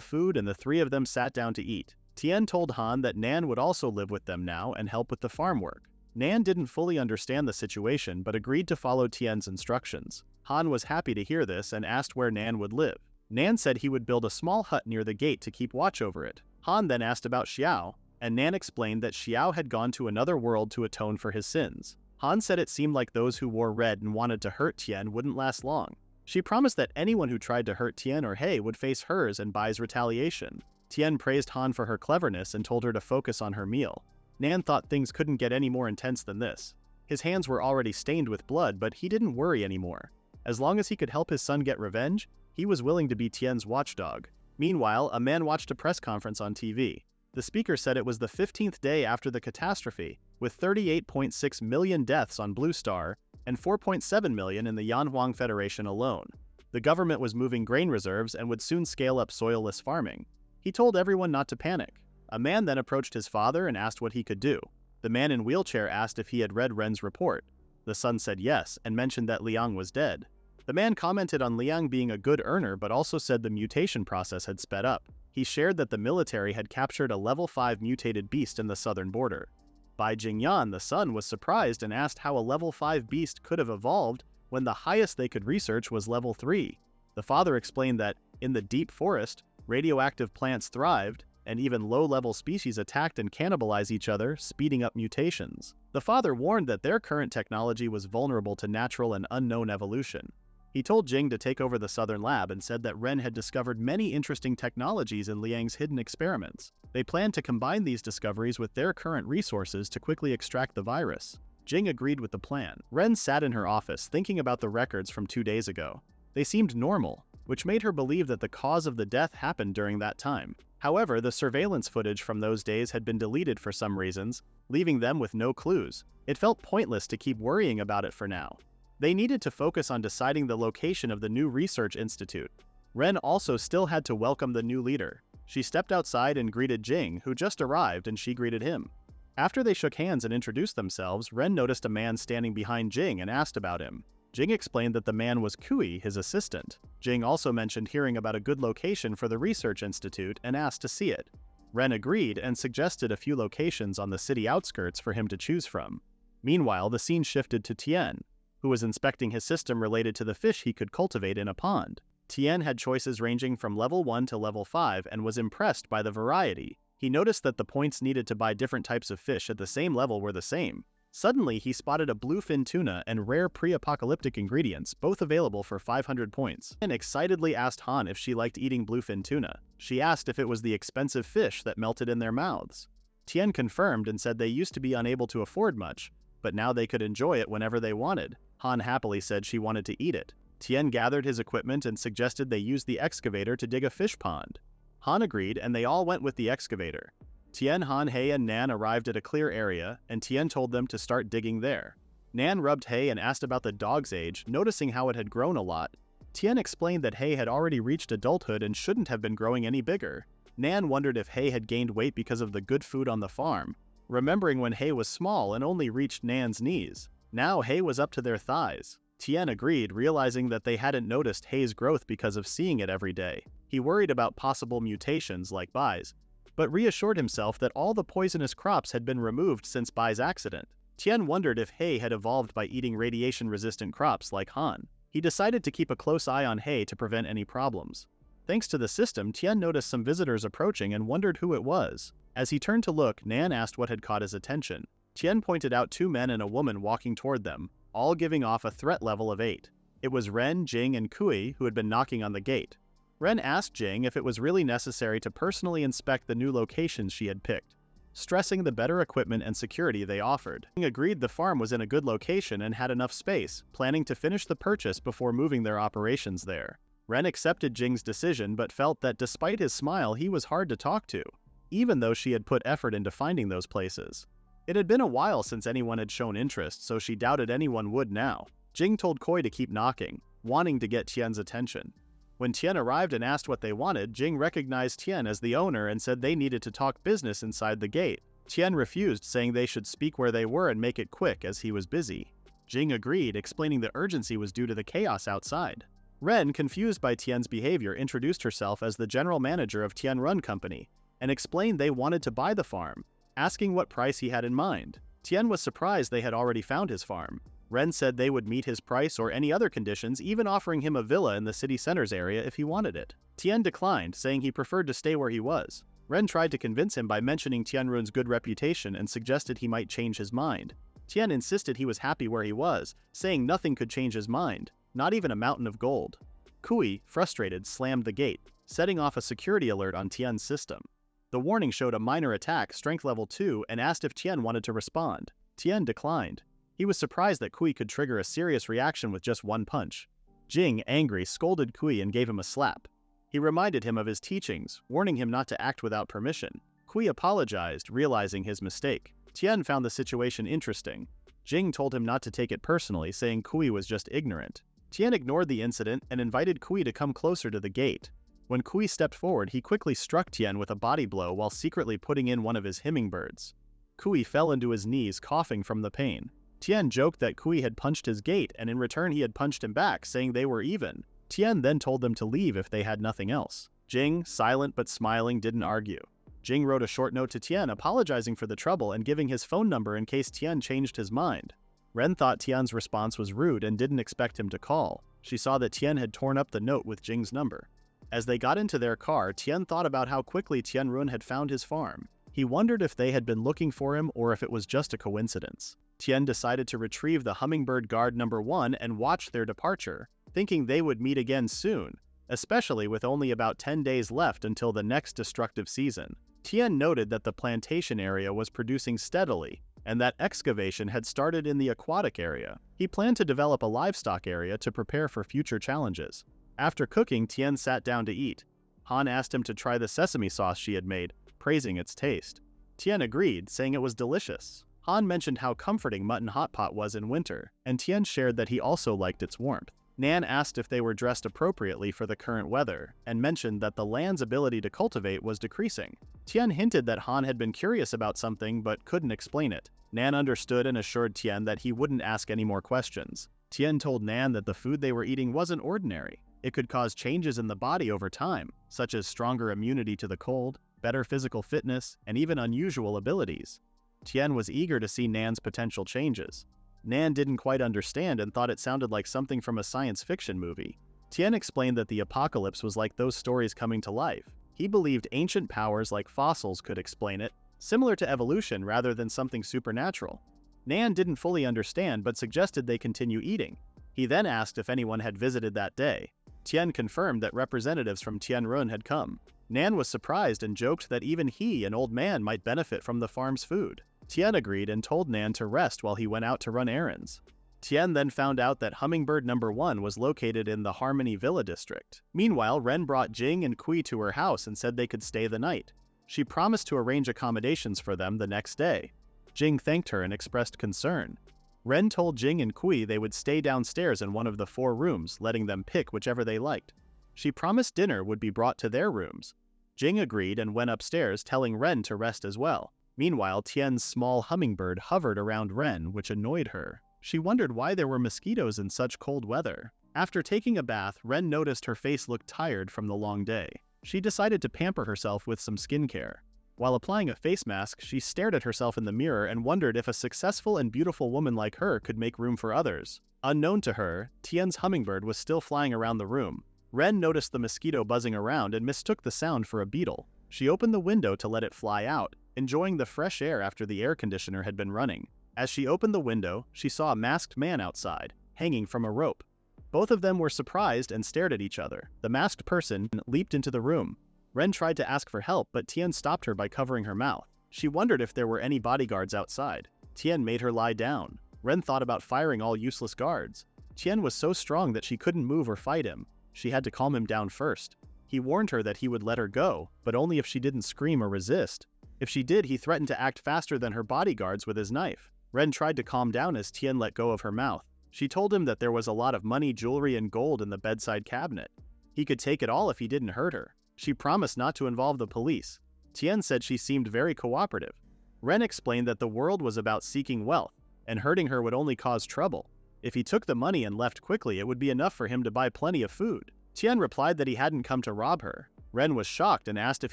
food and the three of them sat down to eat. Tien told Han that Nan would also live with them now and help with the farm work. Nan didn't fully understand the situation but agreed to follow Tien's instructions. Han was happy to hear this and asked where Nan would live. Nan said he would build a small hut near the gate to keep watch over it. Han then asked about Xiao, and Nan explained that Xiao had gone to another world to atone for his sins. Han said it seemed like those who wore red and wanted to hurt Tien wouldn't last long. She promised that anyone who tried to hurt Tien or Hei would face hers and Bai's retaliation. Tien praised Han for her cleverness and told her to focus on her meal. Nan thought things couldn't get any more intense than this. His hands were already stained with blood, but he didn't worry anymore. As long as he could help his son get revenge, he was willing to be Tien's watchdog. Meanwhile, a man watched a press conference on TV. The speaker said it was the 15th day after the catastrophe, with 38.6 million deaths on Blue Star and 4.7 million in the Yanhuang Federation alone. The government was moving grain reserves and would soon scale up soilless farming. He told everyone not to panic. A man then approached his father and asked what he could do. The man in wheelchair asked if he had read Ren's report. The son said yes and mentioned that Liang was dead. The man commented on Liang being a good earner but also said the mutation process had sped up. He shared that the military had captured a level 5 mutated beast in the southern border. Bai Jingyan, the son, was surprised and asked how a level 5 beast could have evolved when the highest they could research was level 3. The father explained that, in the deep forest, radioactive plants thrived, and even low-level species attacked and cannibalized each other, speeding up mutations. The father warned that their current technology was vulnerable to natural and unknown evolution. He told Jing to take over the southern lab and said that Ren had discovered many interesting technologies in Liang's hidden experiments. They planned to combine these discoveries with their current resources to quickly extract the virus. Jing agreed with the plan. Ren sat in her office thinking about the records from 2 days ago. They seemed normal, which made her believe that the cause of the death happened during that time. However, the surveillance footage from those days had been deleted for some reasons, leaving them with no clues. It felt pointless to keep worrying about it for now. They needed to focus on deciding the location of the new research institute. Ren also still had to welcome the new leader. She stepped outside and greeted Jing, who just arrived, and she greeted him. After they shook hands and introduced themselves, Ren noticed a man standing behind Jing and asked about him. Jing explained that the man was Kui, his assistant. Jing also mentioned hearing about a good location for the research institute and asked to see it. Ren agreed and suggested a few locations on the city outskirts for him to choose from. Meanwhile, the scene shifted to Tien, who was inspecting his system related to the fish he could cultivate in a pond. Tien had choices ranging from level 1 to level 5 and was impressed by the variety. He noticed that the points needed to buy different types of fish at the same level were the same. Suddenly, he spotted a bluefin tuna and rare pre-apocalyptic ingredients, both available for 500 points, and excitedly asked Han if she liked eating bluefin tuna. She asked if it was the expensive fish that melted in their mouths. Tien confirmed and said they used to be unable to afford much, but now they could enjoy it whenever they wanted. Han happily said she wanted to eat it. Tian gathered his equipment and suggested they use the excavator to dig a fish pond. Han agreed, and they all went with the excavator. Tian, Han, He, and Nan arrived at a clear area, and Tian told them to start digging there. Nan rubbed He and asked about the dog's age, noticing how it had grown a lot. Tian explained that He had already reached adulthood and shouldn't have been growing any bigger. Nan wondered if He had gained weight because of the good food on the farm, remembering when He was small and only reached Nan's knees. Now He was up to their thighs. Tian agreed, realizing that they hadn't noticed He's growth because of seeing it every day. He worried about possible mutations like Bai's, but reassured himself that all the poisonous crops had been removed since Bai's accident. Tian wondered if He had evolved by eating radiation-resistant crops like Han. He decided to keep a close eye on He to prevent any problems. Thanks to the system, Tian noticed some visitors approaching and wondered who it was. As he turned to look, Nan asked what had caught his attention. Tian pointed out 2 men and a woman walking toward them, all giving off a threat level of 8. It was Ren, Jing, and Kui who had been knocking on the gate. Ren asked Jing if it was really necessary to personally inspect the new locations she had picked, stressing the better equipment and security they offered. Jing agreed the farm was in a good location and had enough space, planning to finish the purchase before moving their operations there. Ren accepted Jing's decision but felt that despite his smile he was hard to talk to, even though she had put effort into finding those places. It had been a while since anyone had shown interest, so she doubted anyone would now. Jing told Koi to keep knocking, wanting to get Tian's attention. When Tian arrived and asked what they wanted, Jing recognized Tian as the owner and said they needed to talk business inside the gate. Tian refused, saying they should speak where they were and make it quick as he was busy. Jing agreed, explaining the urgency was due to the chaos outside. Ren, confused by Tian's behavior, introduced herself as the general manager of Tian Run Company and explained they wanted to buy the farm, asking what price he had in mind. Tian was surprised they had already found his farm. Ren said they would meet his price or any other conditions, even offering him a villa in the city center's area if he wanted it. Tian declined, saying he preferred to stay where he was. Ren tried to convince him by mentioning Tianrun's good reputation and suggested he might change his mind. Tian insisted he was happy where he was, saying nothing could change his mind, not even a mountain of gold. Kui, frustrated, slammed the gate, setting off a security alert on Tian's system. The warning showed a minor attack, strength level 2, and asked if Tian wanted to respond. Tian declined. He was surprised that Kui could trigger a serious reaction with just one punch. Jing, angry, scolded Kui and gave him a slap. He reminded him of his teachings, warning him not to act without permission. Kui apologized, realizing his mistake. Tian found the situation interesting. Jing told him not to take it personally, saying Kui was just ignorant. Tian ignored the incident and invited Kui to come closer to the gate. When Kui stepped forward, he quickly struck Tian with a body blow while secretly putting in one of his hummingbirds. Kui fell into his knees, coughing from the pain. Tian joked that Kui had punched his gate, and in return he had punched him back, saying they were even. Tian then told them to leave if they had nothing else. Jing, silent but smiling, didn't argue. Jing wrote a short note to Tian apologizing for the trouble and giving his phone number in case Tian changed his mind. Ren thought Tian's response was rude and didn't expect him to call. She saw that Tian had torn up the note with Jing's number. As they got into their car, Tian thought about how quickly Tianrun had found his farm. He wondered if they had been looking for him or if it was just a coincidence. Tian decided to retrieve the hummingbird guard number 1 and watch their departure, thinking they would meet again soon, especially with only about 10 days left until the next destructive season. Tian noted that the plantation area was producing steadily, and that excavation had started in the aquatic area. He planned to develop a livestock area to prepare for future challenges. After cooking, Tian sat down to eat. Han asked him to try the sesame sauce she had made, praising its taste. Tian agreed, saying it was delicious. Han mentioned how comforting mutton hot pot was in winter, and Tian shared that he also liked its warmth. Nan asked if they were dressed appropriately for the current weather, and mentioned that the land's ability to cultivate was decreasing. Tian hinted that Han had been curious about something but couldn't explain it. Nan understood and assured Tian that he wouldn't ask any more questions. Tian told Nan that the food they were eating wasn't ordinary. It could cause changes in the body over time, such as stronger immunity to the cold, better physical fitness, and even unusual abilities. Tian was eager to see Nan's potential changes. Nan didn't quite understand and thought it sounded like something from a science fiction movie. Tian explained that the apocalypse was like those stories coming to life. He believed ancient powers like fossils could explain it, similar to evolution rather than something supernatural. Nan didn't fully understand but suggested they continue eating. He then asked if anyone had visited that day. Tian confirmed that representatives from Tianrun had come. Nan was surprised and joked that even he, an old man, might benefit from the farm's food. Tian agreed and told Nan to rest while he went out to run errands. Tian then found out that hummingbird number 1 was located in the Harmony Villa district. Meanwhile, Ren brought Jing and Kui to her house and said they could stay the night. She promised to arrange accommodations for them the next day. Jing thanked her and expressed concern. Ren told Jing and Kui they would stay downstairs in one of the 4 rooms, letting them pick whichever they liked. She promised dinner would be brought to their rooms. Jing agreed and went upstairs, telling Ren to rest as well. Meanwhile, Tian's small hummingbird hovered around Ren, which annoyed her. She wondered why there were mosquitoes in such cold weather. After taking a bath, Ren noticed her face looked tired from the long day. She decided to pamper herself with some skincare. While applying a face mask, she stared at herself in the mirror and wondered if a successful and beautiful woman like her could make room for others. Unknown to her, Tian's hummingbird was still flying around the room. Ren noticed the mosquito buzzing around and mistook the sound for a beetle. She opened the window to let it fly out, enjoying the fresh air after the air conditioner had been running. As she opened the window, she saw a masked man outside, hanging from a rope. Both of them were surprised and stared at each other. The masked person leaped into the room. Ren tried to ask for help, but Tian stopped her by covering her mouth. She wondered if there were any bodyguards outside. Tian made her lie down. Ren thought about firing all useless guards. Tian was so strong that she couldn't move or fight him. She had to calm him down first. He warned her that he would let her go, but only if she didn't scream or resist. If she did, he threatened to act faster than her bodyguards with his knife. Ren tried to calm down as Tian let go of her mouth. She told him that there was a lot of money, jewelry, and gold in the bedside cabinet. He could take it all if he didn't hurt her. She promised not to involve the police. Tian said she seemed very cooperative. Ren explained that the world was about seeking wealth, and hurting her would only cause trouble. If he took the money and left quickly, it would be enough for him to buy plenty of food. Tian replied that he hadn't come to rob her. Ren was shocked and asked if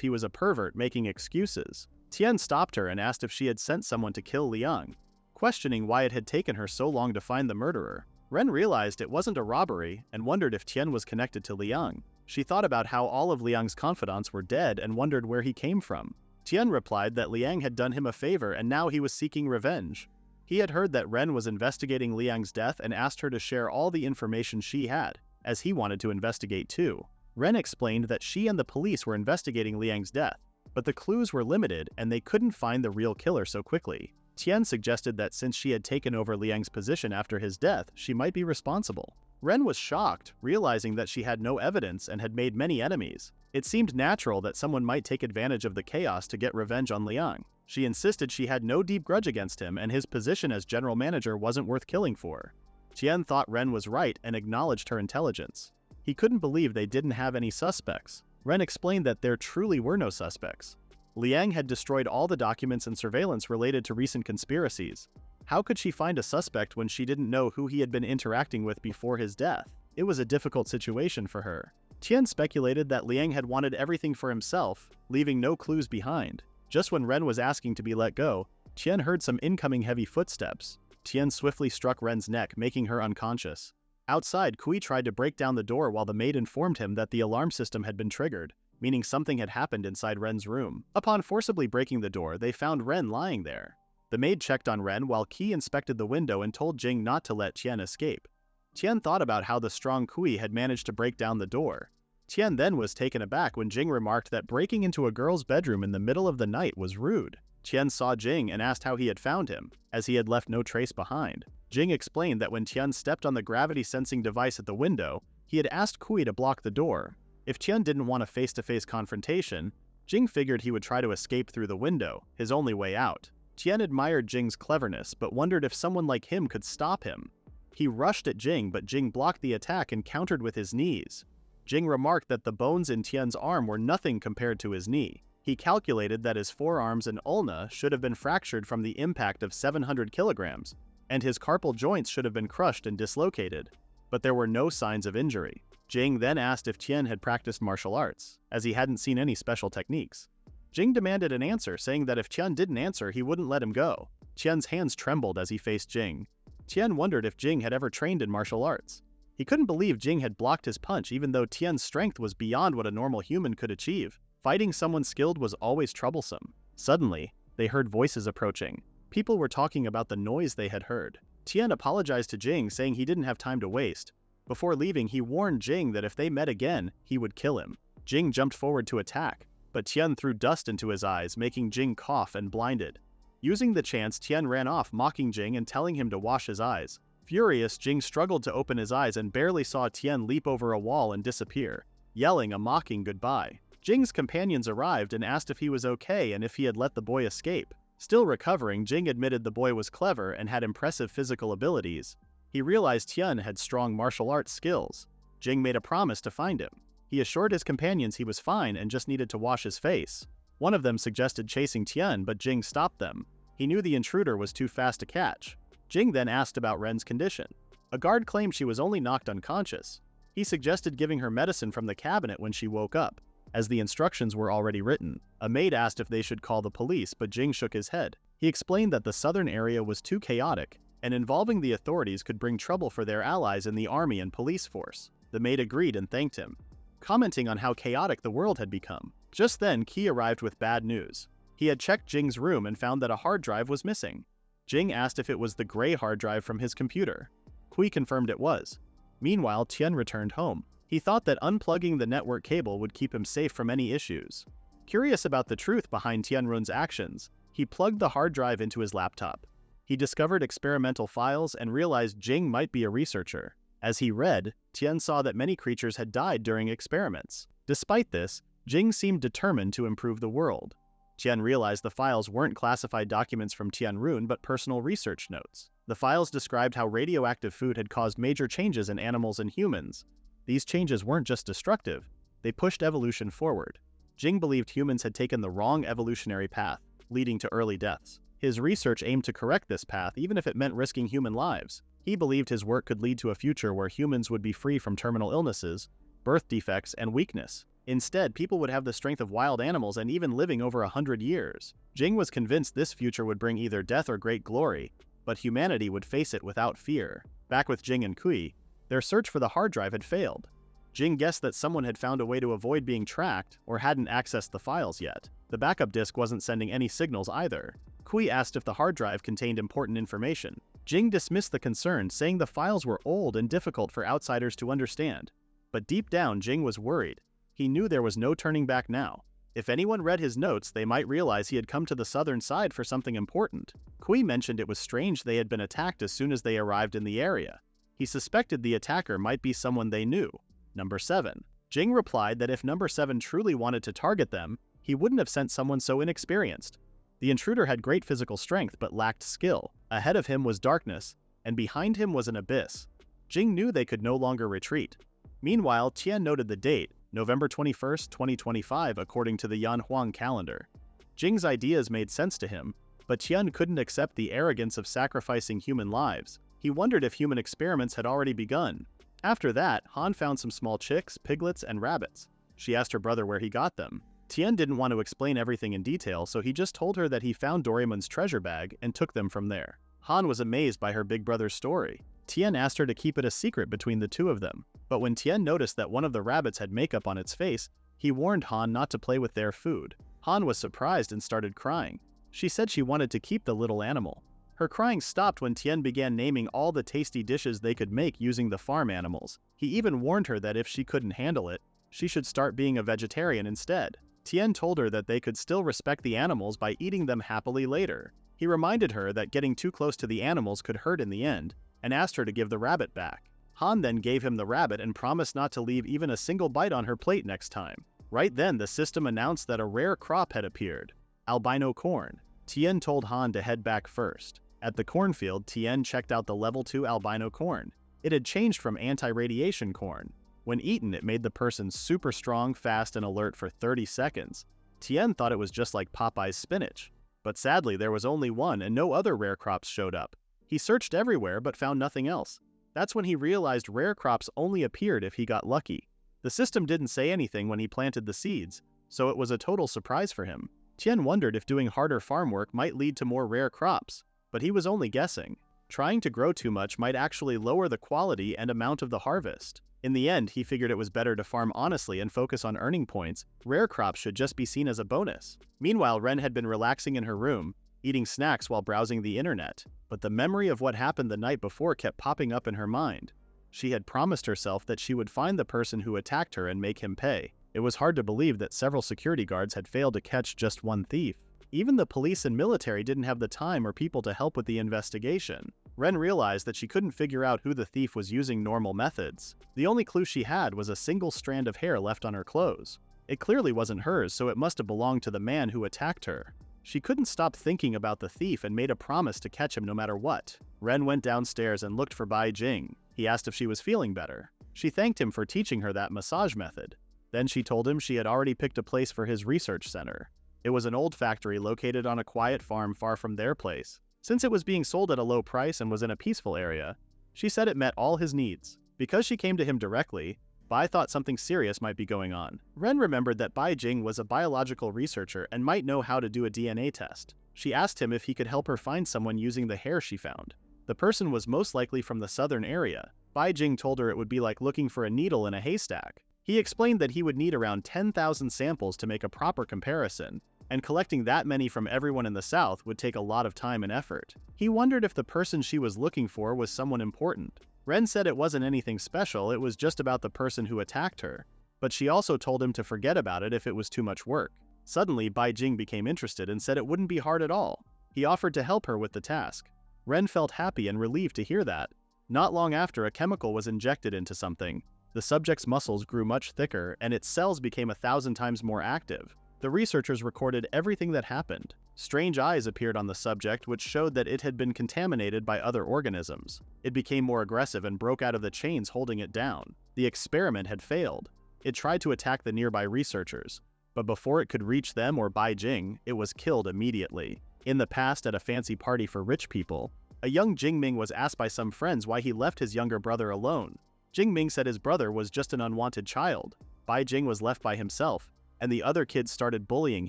he was a pervert making excuses. Tian stopped her and asked if she had sent someone to kill Liang. Questioning why it had taken her so long to find the murderer, Ren realized it wasn't a robbery and wondered if Tian was connected to Liang. She thought about how all of Liang's confidants were dead and wondered where he came from. Tian replied that Liang had done him a favor and now he was seeking revenge. He had heard that Ren was investigating Liang's death and asked her to share all the information she had, as he wanted to investigate too. Ren explained that she and the police were investigating Liang's death, but the clues were limited and they couldn't find the real killer so quickly. Tian suggested that since she had taken over Liang's position after his death, she might be responsible. Ren was shocked, realizing that she had no evidence and had made many enemies. It seemed natural that someone might take advantage of the chaos to get revenge on Liang. She insisted she had no deep grudge against him and his position as general manager wasn't worth killing for. Tian thought Ren was right and acknowledged her intelligence. He couldn't believe they didn't have any suspects. Ren explained that there truly were no suspects. Liang had destroyed all the documents and surveillance related to recent conspiracies. How could she find a suspect when she didn't know who he had been interacting with before his death? It was a difficult situation for her. Tian speculated that Liang had wanted everything for himself, leaving no clues behind. Just when Ren was asking to be let go, Tian heard some incoming heavy footsteps. Tian swiftly struck Ren's neck, making her unconscious. Outside, Kui tried to break down the door while the maid informed him that the alarm system had been triggered, meaning something had happened inside Ren's room. Upon forcibly breaking the door, they found Ren lying there. The maid checked on Ren while Qi inspected the window and told Jing not to let Tian escape. Tian thought about how the strong Kui had managed to break down the door. Tian then was taken aback when Jing remarked that breaking into a girl's bedroom in the middle of the night was rude. Tian saw Jing and asked how he had found him, as he had left no trace behind. Jing explained that when Tian stepped on the gravity-sensing device at the window, he had asked Kui to block the door. If Tian didn't want a face-to-face confrontation, Jing figured he would try to escape through the window, his only way out. Tian admired Jing's cleverness, but wondered if someone like him could stop him. He rushed at Jing, but Jing blocked the attack and countered with his knees. Jing remarked that the bones in Tian's arm were nothing compared to his knee. He calculated that his forearms and ulna should have been fractured from the impact of 700 kilograms, and his carpal joints should have been crushed and dislocated. But there were no signs of injury. Jing then asked if Tian had practiced martial arts, as he hadn't seen any special techniques. Jing demanded an answer, saying that if Tian didn't answer, he wouldn't let him go. Tian's hands trembled as he faced Jing. Tian wondered if Jing had ever trained in martial arts. He couldn't believe Jing had blocked his punch even though Tian's strength was beyond what a normal human could achieve. Fighting someone skilled was always troublesome. Suddenly, they heard voices approaching. People were talking about the noise they had heard. Tian apologized to Jing, saying he didn't have time to waste. Before leaving, he warned Jing that if they met again, he would kill him. Jing jumped forward to attack, but Tian threw dust into his eyes, making Jing cough and blinded. Using the chance, Tian ran off, mocking Jing and telling him to wash his eyes. Furious, Jing struggled to open his eyes and barely saw Tian leap over a wall and disappear, yelling a mocking goodbye. Jing's companions arrived and asked if he was okay and if he had let the boy escape. Still recovering, Jing admitted the boy was clever and had impressive physical abilities. He realized Tian had strong martial arts skills. Jing made a promise to find him. He assured his companions he was fine and just needed to wash his face. One of them suggested chasing Tian, but Jing stopped them. He knew the intruder was too fast to catch. Jing then asked about Ren's condition. A guard claimed she was only knocked unconscious. He suggested giving her medicine from the cabinet when she woke up, as the instructions were already written. A maid asked if they should call the police, but Jing shook his head. He explained that the southern area was too chaotic, and involving the authorities could bring trouble for their allies in the army and police force. The maid agreed and thanked him, commenting on how chaotic the world had become. Just then, Qi arrived with bad news. He had checked Jing's room and found that a hard drive was missing. Jing asked if it was the gray hard drive from his computer. Qi confirmed it was. Meanwhile, Tian returned home. He thought that unplugging the network cable would keep him safe from any issues. Curious about the truth behind Tianrun's actions, he plugged the hard drive into his laptop. He discovered experimental files and realized Jing might be a researcher. As he read, Tian saw that many creatures had died during experiments. Despite this, Jing seemed determined to improve the world. Tian realized the files weren't classified documents from Tianrun but personal research notes. The files described how radioactive food had caused major changes in animals and humans. These changes weren't just destructive, they pushed evolution forward. Jing believed humans had taken the wrong evolutionary path, leading to early deaths. His research aimed to correct this path even if it meant risking human lives. He believed his work could lead to a future where humans would be free from terminal illnesses, birth defects, and weakness. Instead, people would have the strength of wild animals and even living over 100 years. Jing was convinced this future would bring either death or great glory, but humanity would face it without fear. Back with Jing and Qi, their search for the hard drive had failed. Jing guessed that someone had found a way to avoid being tracked or hadn't accessed the files yet. The backup disk wasn't sending any signals either. Qi asked if the hard drive contained important information. Jing dismissed the concern, saying the files were old and difficult for outsiders to understand. But deep down, Jing was worried. He knew there was no turning back now. If anyone read his notes, they might realize he had come to the southern side for something important. Qi mentioned it was strange they had been attacked as soon as they arrived in the area. He suspected the attacker might be someone they knew. Number 7. Jing replied that if Number 7 truly wanted to target them, he wouldn't have sent someone so inexperienced. The intruder had great physical strength but lacked skill. Ahead of him was darkness, and behind him was an abyss. Jing knew they could no longer retreat. Meanwhile, Tian noted the date, November 21, 2025, according to the Yan Huang calendar. Jing's ideas made sense to him, but Tian couldn't accept the arrogance of sacrificing human lives. He wondered if human experiments had already begun. After that, Han found some small chicks, piglets, and rabbits. She asked her brother where he got them. Tian didn't want to explain everything in detail, so he just told her that he found Doraemon's treasure bag and took them from there. Han was amazed by her big brother's story. Tian asked her to keep it a secret between the two of them, but when Tian noticed that one of the rabbits had makeup on its face, he warned Han not to play with their food. Han was surprised and started crying. She said she wanted to keep the little animal. Her crying stopped when Tian began naming all the tasty dishes they could make using the farm animals. He even warned her that if she couldn't handle it, she should start being a vegetarian instead. Tian told her that they could still respect the animals by eating them happily later. He reminded her that getting too close to the animals could hurt in the end, and asked her to give the rabbit back. Han then gave him the rabbit and promised not to leave even a single bite on her plate next time. Right then, the system announced that a rare crop had appeared, albino corn. Tian told Han to head back first. At the cornfield, Tian checked out the level 2 albino corn. It had changed from anti-radiation corn. When eaten, it made the person super strong, fast, and alert for 30 seconds. Tian thought it was just like Popeye's spinach. But sadly, there was only one and no other rare crops showed up. He searched everywhere but found nothing else. That's when he realized rare crops only appeared if he got lucky. The system didn't say anything when he planted the seeds, so it was a total surprise for him. Tian wondered if doing harder farm work might lead to more rare crops, but he was only guessing. Trying to grow too much might actually lower the quality and amount of the harvest. In the end, he figured it was better to farm honestly and focus on earning points. Rare crops should just be seen as a bonus. Meanwhile, Ren had been relaxing in her room, eating snacks while browsing the internet. But the memory of what happened the night before kept popping up in her mind. She had promised herself that she would find the person who attacked her and make him pay. It was hard to believe that several security guards had failed to catch just one thief. Even the police and military didn't have the time or people to help with the investigation. Ren realized that she couldn't figure out who the thief was using normal methods. The only clue she had was a single strand of hair left on her clothes. It clearly wasn't hers, so it must have belonged to the man who attacked her. She couldn't stop thinking about the thief and made a promise to catch him no matter what. Ren went downstairs and looked for Bai Jing. He asked if she was feeling better. She thanked him for teaching her that massage method. Then she told him she had already picked a place for his research center. It was an old factory located on a quiet farm far from their place. Since it was being sold at a low price and was in a peaceful area, she said it met all his needs. Because she came to him directly, Bai thought something serious might be going on. Ren remembered that Bai Jing was a biological researcher and might know how to do a DNA test. She asked him if he could help her find someone using the hair she found. The person was most likely from the southern area. Bai Jing told her it would be like looking for a needle in a haystack. He explained that he would need around 10,000 samples to make a proper comparison, and collecting that many from everyone in the South would take a lot of time and effort. He wondered if the person she was looking for was someone important. Ren said it wasn't anything special, it was just about the person who attacked her, but she also told him to forget about it if it was too much work. Suddenly, Bai Jing became interested and said it wouldn't be hard at all. He offered to help her with the task. Ren felt happy and relieved to hear that. Not long after, a chemical was injected into something. The subject's muscles grew much thicker, and its cells became 1,000 times more active. The researchers recorded everything that happened. Strange eyes appeared on the subject, which showed that it had been contaminated by other organisms. It became more aggressive and broke out of the chains holding it down. The experiment had failed. It tried to attack the nearby researchers, but before it could reach them or Bai Jing, it was killed immediately. In the past, at a fancy party for rich people, a young Jingming was asked by some friends why he left his younger brother alone. Jingming said his brother was just an unwanted child. Bai Jing was left by himself, and the other kids started bullying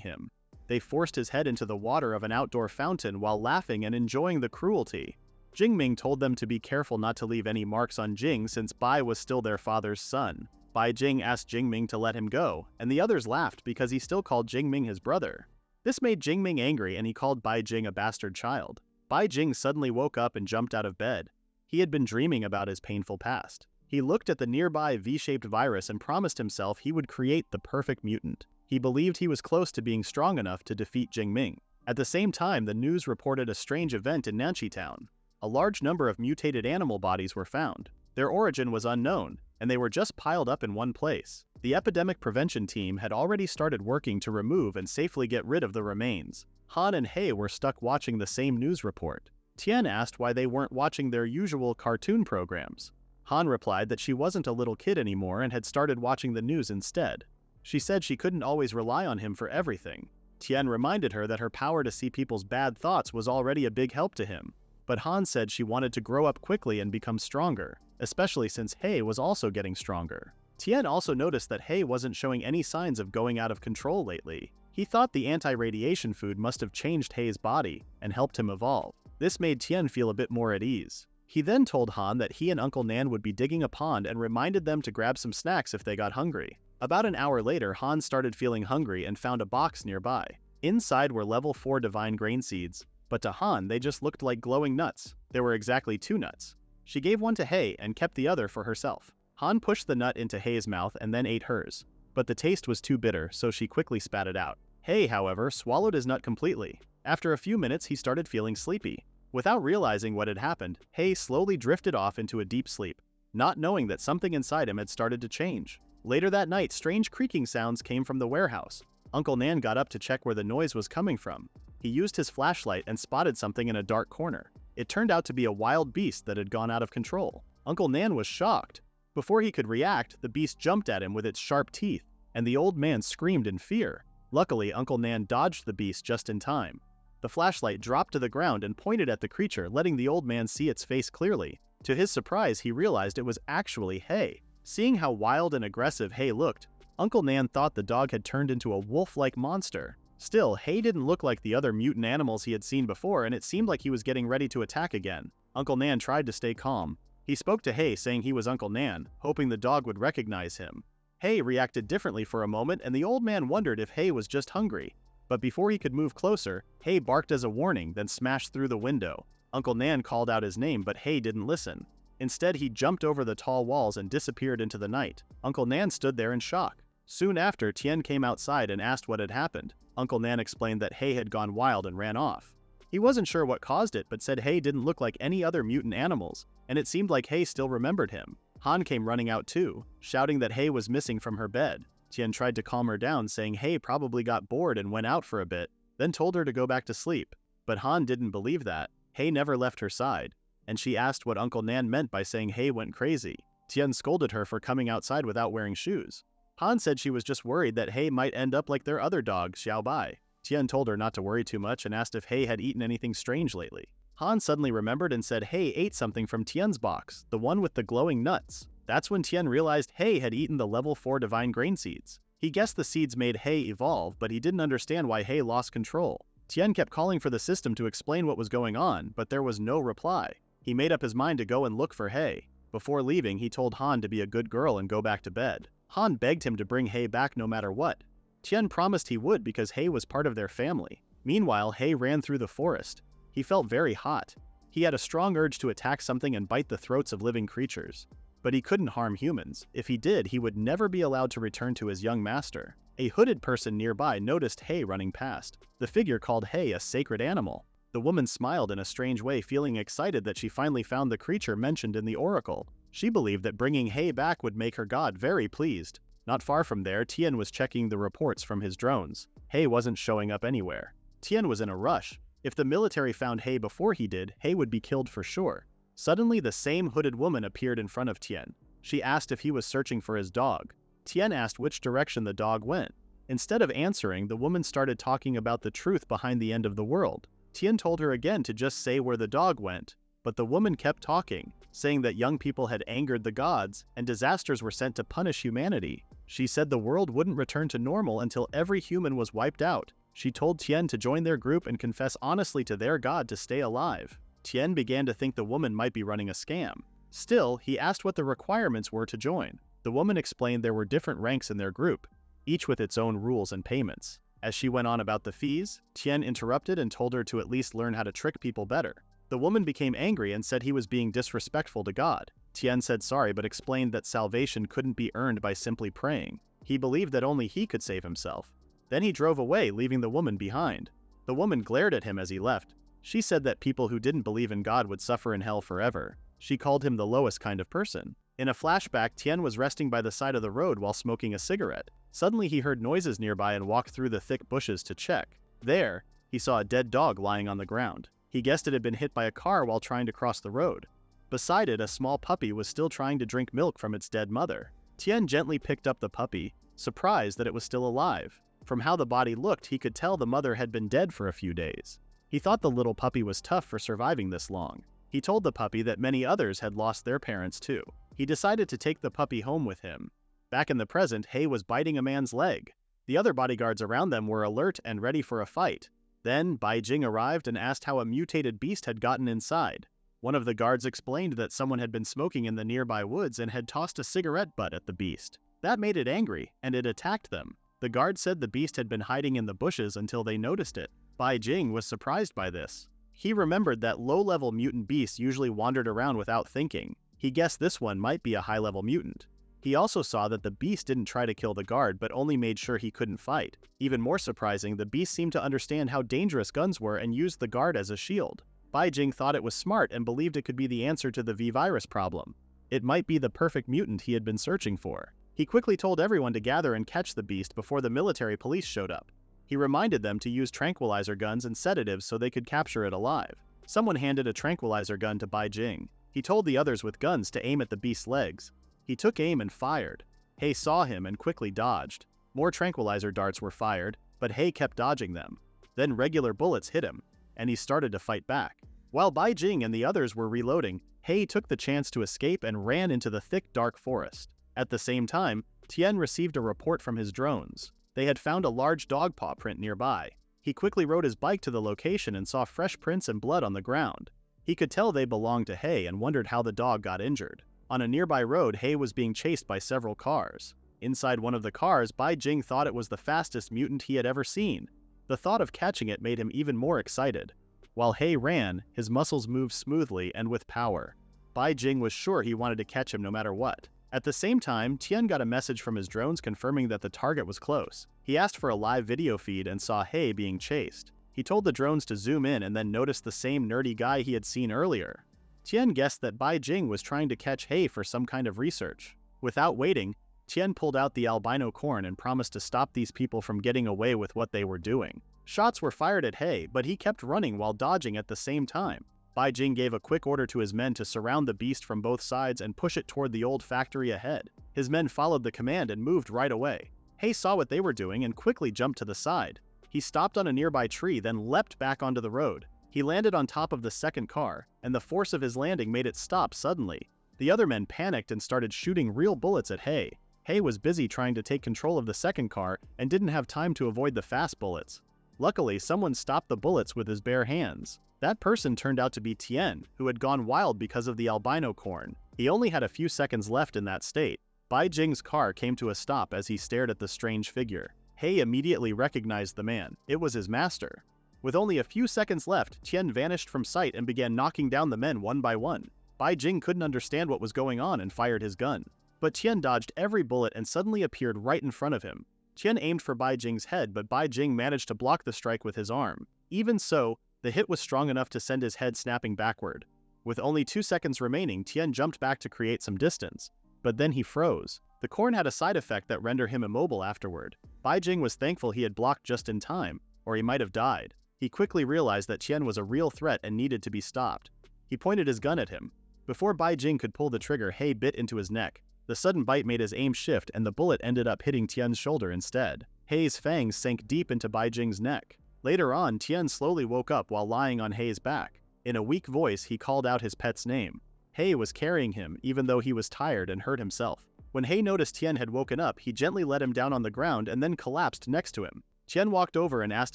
him. They forced his head into the water of an outdoor fountain while laughing and enjoying the cruelty. Jingming told them to be careful not to leave any marks on Jing since Bai was still their father's son. Bai Jing asked Jingming to let him go, and the others laughed because he still called Jingming his brother. This made Jingming angry and he called Bai Jing a bastard child. Bai Jing suddenly woke up and jumped out of bed. He had been dreaming about his painful past. He looked at the nearby V-shaped virus and promised himself he would create the perfect mutant. He believed he was close to being strong enough to defeat Jingming. At the same time, the news reported a strange event in Nanchi Town. A large number of mutated animal bodies were found. Their origin was unknown, and they were just piled up in one place. The epidemic prevention team had already started working to remove and safely get rid of the remains. Han and Hei were stuck watching the same news report. Tian asked why they weren't watching their usual cartoon programs. Han replied that she wasn't a little kid anymore and had started watching the news instead. She said she couldn't always rely on him for everything. Tian reminded her that her power to see people's bad thoughts was already a big help to him. But Han said she wanted to grow up quickly and become stronger, especially since Hei was also getting stronger. Tian also noticed that Hei wasn't showing any signs of going out of control lately. He thought the anti-radiation food must have changed Hei's body and helped him evolve. This made Tian feel a bit more at ease. He then told Han that he and Uncle Nan would be digging a pond and reminded them to grab some snacks if they got hungry. About an hour later, Han started feeling hungry and found a box nearby. Inside were level 4 divine grain seeds, but to Han they just looked like glowing nuts. There were exactly 2 nuts. She gave one to Hei and kept the other for herself. Han pushed the nut into Hei's mouth and then ate hers, but the taste was too bitter, so she quickly spat it out. Hei, however, swallowed his nut completely. After a few minutes, he started feeling sleepy. Without realizing what had happened, Hei slowly drifted off into a deep sleep, not knowing that something inside him had started to change. Later that night, strange creaking sounds came from the warehouse. Uncle Nan got up to check where the noise was coming from. He used his flashlight and spotted something in a dark corner. It turned out to be a wild beast that had gone out of control. Uncle Nan was shocked. Before he could react, the beast jumped at him with its sharp teeth, and the old man screamed in fear. Luckily, Uncle Nan dodged the beast just in time. The flashlight dropped to the ground and pointed at the creature, letting the old man see its face clearly. To his surprise, he realized it was actually Hei. Seeing how wild and aggressive Hei looked, Uncle Nan thought the dog had turned into a wolf-like monster. Still, Hei didn't look like the other mutant animals he had seen before, and it seemed like he was getting ready to attack again. Uncle Nan tried to stay calm. He spoke to Hei saying he was Uncle Nan, hoping the dog would recognize him. Hei reacted differently for a moment, and the old man wondered if Hei was just hungry. But before he could move closer, Hei barked as a warning, then smashed through the window. Uncle Nan called out his name, but Hei didn't listen. Instead, he jumped over the tall walls and disappeared into the night. Uncle Nan stood there in shock. Soon after, Tian came outside and asked what had happened. Uncle Nan explained that Hei had gone wild and ran off. He wasn't sure what caused it, but said Hay didn't look like any other mutant animals, and it seemed like Hay still remembered him. Han came running out too, shouting that Hay was missing from her bed. Tian tried to calm her down, saying Hay probably got bored and went out for a bit, then told her to go back to sleep. But Han didn't believe that. Hay never left her side, and she asked what Uncle Nan meant by saying Hay went crazy. Tian scolded her for coming outside without wearing shoes. Han said she was just worried that Hay might end up like their other dog, Xiaobai. Tian told her not to worry too much and asked if Hay had eaten anything strange lately. Han suddenly remembered and said Hay ate something from Tian's box, the one with the glowing nuts. That's when Tian realized Hay had eaten the level 4 divine grain seeds. He guessed the seeds made Hay evolve, but he didn't understand why Hay lost control. Tian kept calling for the system to explain what was going on, but there was no reply. He made up his mind to go and look for Hay. Before leaving, he told Han to be a good girl and go back to bed. Han begged him to bring Hay back no matter what. Tian promised he would because Hay was part of their family. Meanwhile, Hay ran through the forest. He felt very hot. He had a strong urge to attack something and bite the throats of living creatures. But he couldn't harm humans. If he did, he would never be allowed to return to his young master. A hooded person nearby noticed Hay running past. The figure called Hay a sacred animal. The woman smiled in a strange way, feeling excited that she finally found the creature mentioned in the oracle. She believed that bringing Hay back would make her god very pleased. Not far from there, Tian was checking the reports from his drones. Hay wasn't showing up anywhere. Tian was in a rush. If the military found Hay before he did, Hay would be killed for sure. Suddenly, the same hooded woman appeared in front of Tian. She asked if he was searching for his dog. Tian asked which direction the dog went. Instead of answering, the woman started talking about the truth behind the end of the world. Tian told her again to just say where the dog went, but the woman kept talking, saying that young people had angered the gods and disasters were sent to punish humanity. She said the world wouldn't return to normal until every human was wiped out. She told Tian to join their group and confess honestly to their god to stay alive. Tian began to think the woman might be running a scam. Still, he asked what the requirements were to join. The woman explained there were different ranks in their group, each with its own rules and payments. As she went on about the fees, Tian interrupted and told her to at least learn how to trick people better. The woman became angry and said he was being disrespectful to God. Tian said sorry but explained that salvation couldn't be earned by simply praying. He believed that only he could save himself. Then he drove away, leaving the woman behind. The woman glared at him as he left. She said that people who didn't believe in God would suffer in hell forever. She called him the lowest kind of person. In a flashback, Tian was resting by the side of the road while smoking a cigarette. Suddenly he heard noises nearby and walked through the thick bushes to check. There, he saw a dead dog lying on the ground. He guessed it had been hit by a car while trying to cross the road. Beside it, a small puppy was still trying to drink milk from its dead mother. Tian gently picked up the puppy, surprised that it was still alive. From how the body looked, he could tell the mother had been dead for a few days. He thought the little puppy was tough for surviving this long. He told the puppy that many others had lost their parents too. He decided to take the puppy home with him. Back in the present, Hay was biting a man's leg. The other bodyguards around them were alert and ready for a fight. Then, Bai Jing arrived and asked how a mutated beast had gotten inside. One of the guards explained that someone had been smoking in the nearby woods and had tossed a cigarette butt at the beast. That made it angry, and it attacked them. The guard said the beast had been hiding in the bushes until they noticed it. Bai Jing was surprised by this. He remembered that low-level mutant beasts usually wandered around without thinking. He guessed this one might be a high-level mutant. He also saw that the beast didn't try to kill the guard but only made sure he couldn't fight. Even more surprising, the beast seemed to understand how dangerous guns were and used the guard as a shield. Bai Jing thought it was smart and believed it could be the answer to the V-virus problem. It might be the perfect mutant he had been searching for. He quickly told everyone to gather and catch the beast before the military police showed up. He reminded them to use tranquilizer guns and sedatives so they could capture it alive. Someone handed a tranquilizer gun to Bai Jing. He told the others with guns to aim at the beast's legs. He took aim and fired. Hay saw him and quickly dodged. More tranquilizer darts were fired, but Hay kept dodging them. Then regular bullets hit him, and he started to fight back. While Bai Jing and the others were reloading, Hay took the chance to escape and ran into the thick dark forest. At the same time, Tian received a report from his drones. They had found a large dog paw print nearby. He quickly rode his bike to the location and saw fresh prints and blood on the ground. He could tell they belonged to Hay and wondered how the dog got injured. On a nearby road, Hay was being chased by several cars. Inside one of the cars, Bai Jing thought it was the fastest mutant he had ever seen. The thought of catching it made him even more excited. While Hay ran, his muscles moved smoothly and with power. Bai Jing was sure he wanted to catch him no matter what. At the same time, Tian got a message from his drones confirming that the target was close. He asked for a live video feed and saw Hay being chased. He told the drones to zoom in and then noticed the same nerdy guy he had seen earlier. Tian guessed that Bai Jing was trying to catch He for some kind of research. Without waiting, Tian pulled out the albino corn and promised to stop these people from getting away with what they were doing. Shots were fired at He, but he kept running while dodging at the same time. Bai Jing gave a quick order to his men to surround the beast from both sides and push it toward the old factory ahead. His men followed the command and moved right away. He saw what they were doing and quickly jumped to the side. He stopped on a nearby tree, then leapt back onto the road. He landed on top of the second car, and the force of his landing made it stop suddenly. The other men panicked and started shooting real bullets at He. He was busy trying to take control of the second car and didn't have time to avoid the fast bullets. Luckily, someone stopped the bullets with his bare hands. That person turned out to be Tian, who had gone wild because of the albino corn. He only had a few seconds left in that state. Bai Jing's car came to a stop as he stared at the strange figure. He immediately recognized the man. It was his master. With only a few seconds left, Tian vanished from sight and began knocking down the men one by one. Bai Jing couldn't understand what was going on and fired his gun. But Tian dodged every bullet and suddenly appeared right in front of him. Tian aimed for Bai Jing's head, but Bai Jing managed to block the strike with his arm. Even so, the hit was strong enough to send his head snapping backward. With only 2 seconds remaining, Tian jumped back to create some distance. But then he froze. The corn had a side effect that rendered him immobile afterward. Bai Jing was thankful he had blocked just in time, or he might have died. He quickly realized that Tian was a real threat and needed to be stopped. He pointed his gun at him. Before Bai Jing could pull the trigger, He bit into his neck. The sudden bite made his aim shift and the bullet ended up hitting Tian's shoulder instead. He's fangs sank deep into Bai Jing's neck. Later on, Tian slowly woke up while lying on He's back. In a weak voice, he called out his pet's name. He was carrying him, even though he was tired and hurt himself. When He noticed Tian had woken up, he gently let him down on the ground and then collapsed next to him. Tian walked over and asked